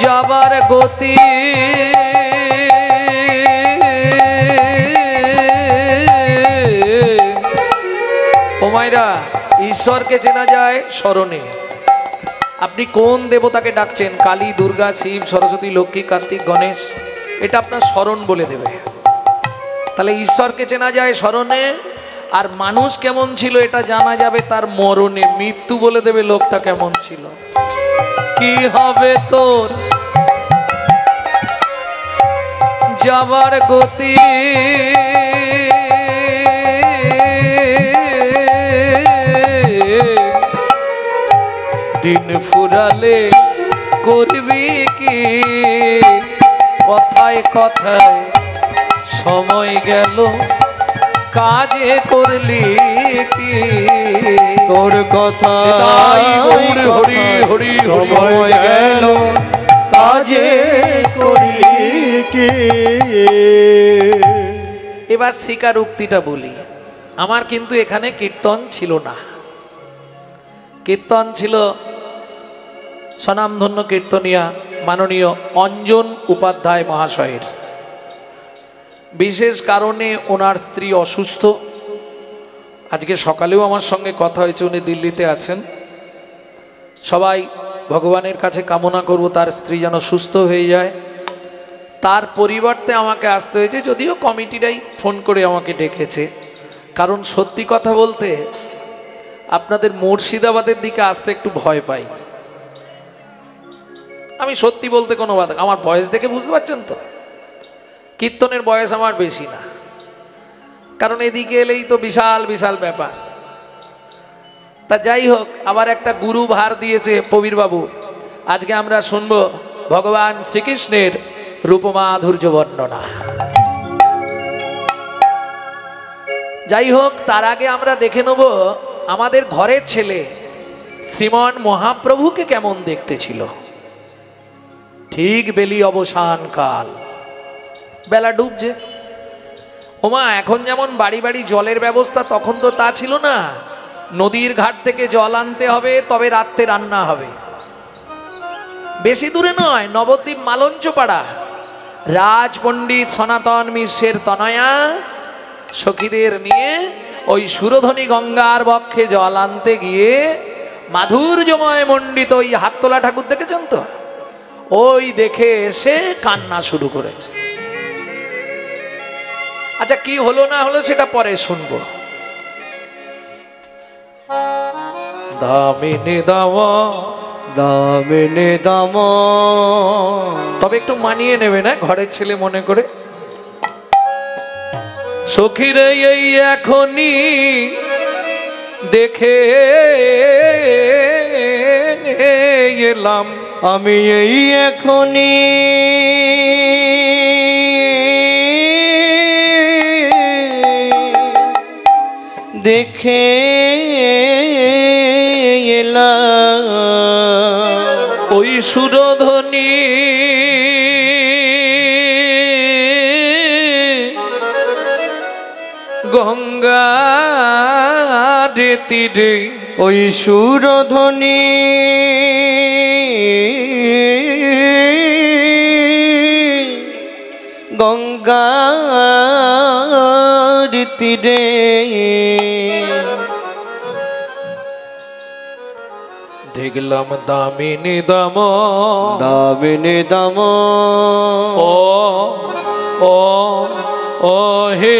যাবার গতি? ও মাইরা, ঈশ্বরকে চেনা যায় স্মরণে। আপনি কোন দেবতাকে ডাকছেন, কালী, দুর্গা, শিব, সরস্বতী, লক্ষ্মী, কার্তিক, গণেশ, এটা আপনার স্মরণ বলে দেবে। তাহলে ঈশ্বরকে চেনা যায় স্মরণে, আর মানুষ কেমন ছিল এটা জানা যাবে তার মরণে। মৃত্যু বলে দেবে লোকটা কেমন ছিল। কি হবে তোর যাবার গতি? দিন ফুরালে করবি কি? কথায় কথায় সময় গেল, কাজে করলি কি? তোর কথা হরি হরি সময় গেল, কাজে করলি কি? এবার স্বীকারোক্তিটা বলি, আমার কিন্তু এখানে কীর্তন ছিল না। কীর্তন ছিল স্বনামধন্য কীর্তনিয়া মাননীয় অঞ্জন উপাধ্যায় মহাশয়ের। বিশেষ কারণে ওনার স্ত্রী অসুস্থ। আজকে সকালেও আমার সঙ্গে কথা হয়েছে, উনি দিল্লিতে আছেন। সবাই ভগবানের কাছে কামনা করব তার স্ত্রী যেন সুস্থ হয়ে যায়। তার পরিবর্তে আমাকে আসতে হয়েছে, যদিও কমিটিরাই ফোন করে আমাকে ডেকেছে। কারণ সত্যি কথা বলতে আপনাদের মুর্শিদাবাদের দিকে আসতে একটু ভয় পাই। আমি সত্যি বলতে কোনো বাধা, আমার বয়স দেখে বুঝতে পারছেন তো, কীর্তনের বয়স আমার বেশি না। কারণ এদিকে এলেই তো বিশাল বিশাল ব্যাপার। তা যাই হোক, আবার একটা গুরু ভার দিয়েছে প্রবীরবাবু। আজকে আমরা শুনবো ভগবান শ্রীকৃষ্ণের রূপমাধুর্য বর্ণনা। যাই হোক, তার আগে আমরা দেখে নেব আমাদের ঘরের ছেলে শ্রীমান মহাপ্রভুকে কেমন দেখতে ছিল। ঠিক বেলি অবসান কাল, বেলা ডুবছে। ওমা, এখন যেমন বাড়ি বাড়ি জলের ব্যবস্থা, তখন তো তা ছিল না। নদীর ঘাট থেকে জল আনতে হবে, তবে রাত্রে রান্না হবে। বেশি দূরে নয়, নবদ্বীপ মালঞ্চপাড়া রাজ পণ্ডিত সনাতন মিশ্রের তনয়া সখীদের নিয়ে ওই সুরধনী গঙ্গার বক্ষে জল আনতে গিয়ে মাধুর্যময় মণ্ডিত ওই হাততোলা ঠাকুর দেখেছেন তো, ওই দেখে এসে কান্না শুরু করেছে। আচ্ছা কি হলো না হলো সেটা পরে শুনবো। দামিনী দামা দামিনী দাম, তবে একটু মানিয়ে নেবে না ঘরের ছেলে মনে করে। সখীরে এই এখনই দেখে এলাম, আমি এই এখনই দেখে এলাম, ওই সুরধ্বনি গঙ্গা তীরে, ওই সুরধ্বনি গঙ্গার তীরে, দেখলাম দামিনী দাম, দামিনী দাম, ও ও ও হে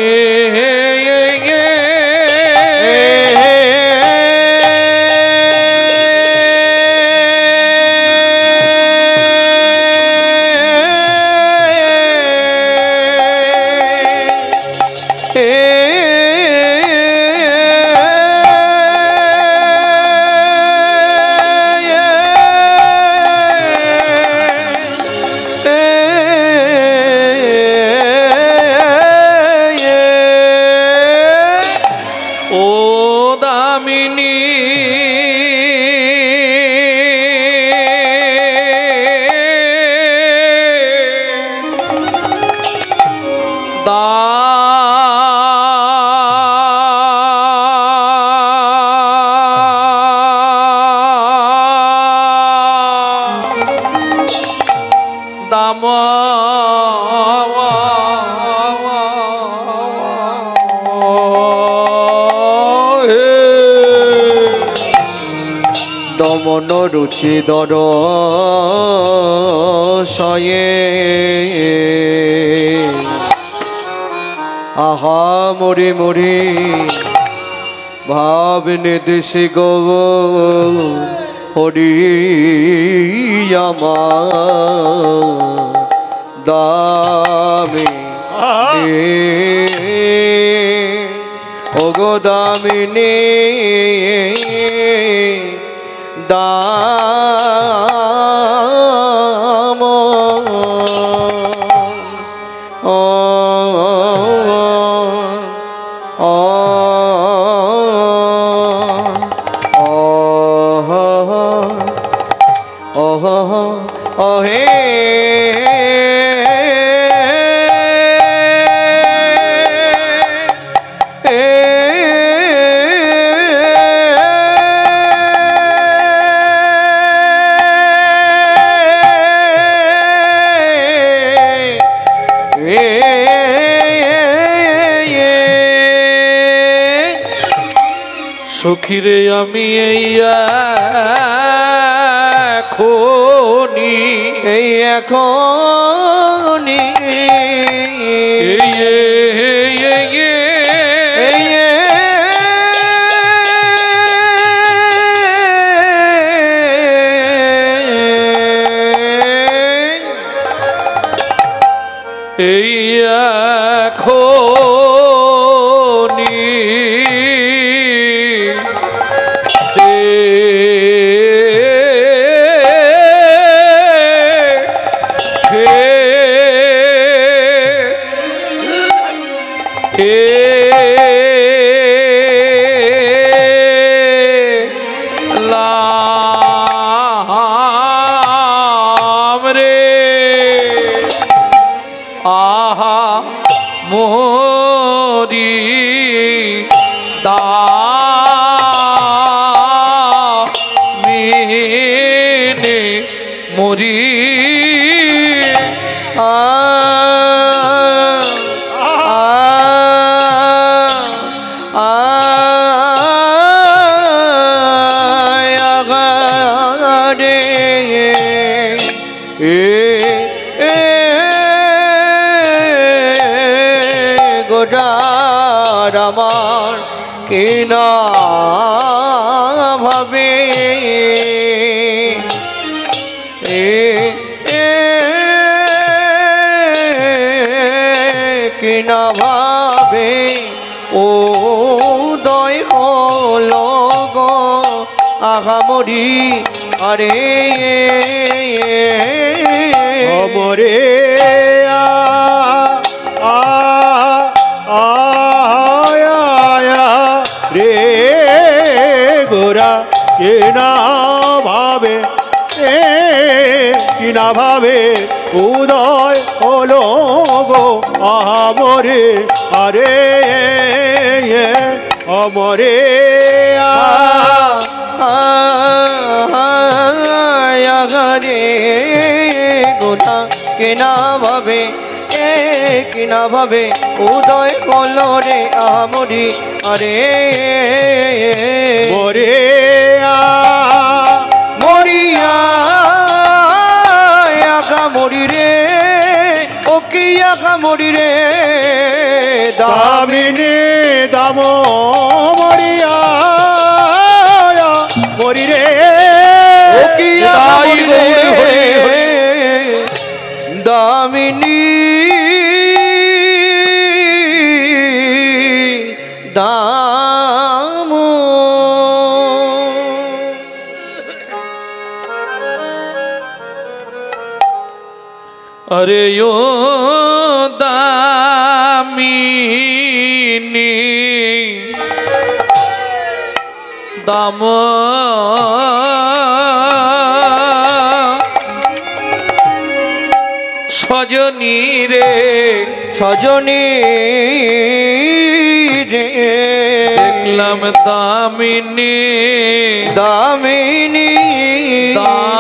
দমন রুচি দর সয়ে, আহা মরি মরি ভাব নিদেশে গো হরি আমার দামি ওগো দামিনী দাম, ও হে সখীরে আমি এই এখনি, এই এখনি এই এখনি গোটার আমার কি না ভাবে কি না ভাবে ও দয় হলো গো আহামরি আরে অমরে রে গোরা কে না ভাবে কি না ভাবে উদয় হলো গো আমরে আরে অমরে আগারে গোটা কেনা ভাবে কিনা ভাবে উদয় হলো রে আমরি আরে মরে মরিয়া আগা মরি রে ও কি আগা মরি রে দামিনী দাম মরিয়া মরি রে ও কি আগা মরি রে দামিনী দাম अरे यो दामिनी दाम सजनी रे सजनी रे देखलाम दामिनी दामिनी दाम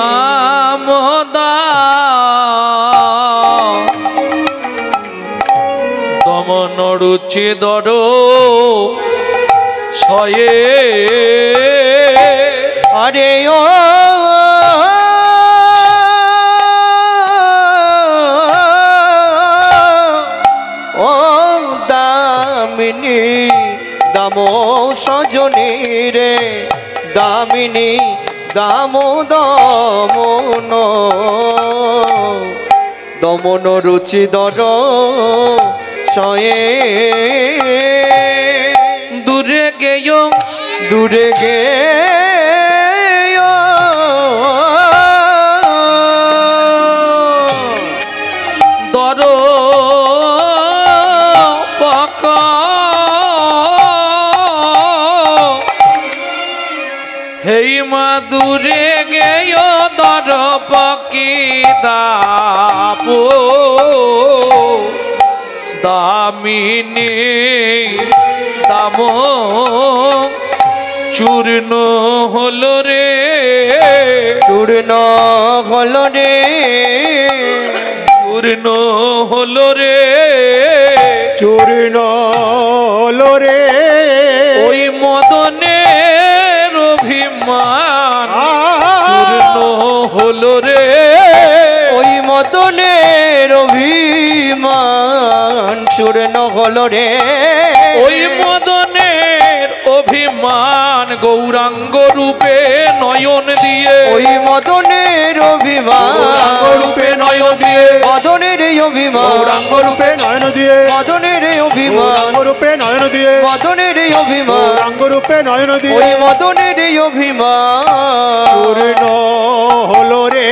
দমন রুচি দর ছয়ে আরে ও দামিনী দাম সজনী রে দামিনী দাম দমন দমন রুচি দর সয়ে দূরে গেয় দূরে গে দর পক হেই মা দূরে গেয় দর পকি দাপো দামিনী দাম চূর্ণ হলো রে চূর্ণ হলো রে চূর্ণ হলো রে চূর্ণ লোরে ওই মদনের অভিমান চূর্ণ হলো রে ওই মদনের অভিমান চূর্ণ হলো রে ওই মদনের অভিমান গৌরাঙ্গ রূপে নয়ন দিয়ে ওই মদনের অভিমান রূপে নয়ন দিয়ে মদনের অভিমান গৌরাঙ্গ রূপে নয়ন দিয়ে মদনের অভিমান গৌরাঙ্গ রূপে নয়ন দিয়ে মদনের অভিমান গৌরাঙ্গ রূপে নয়ন দিয়ে ওই মদনের অভিমান চূর্ণ হলো রে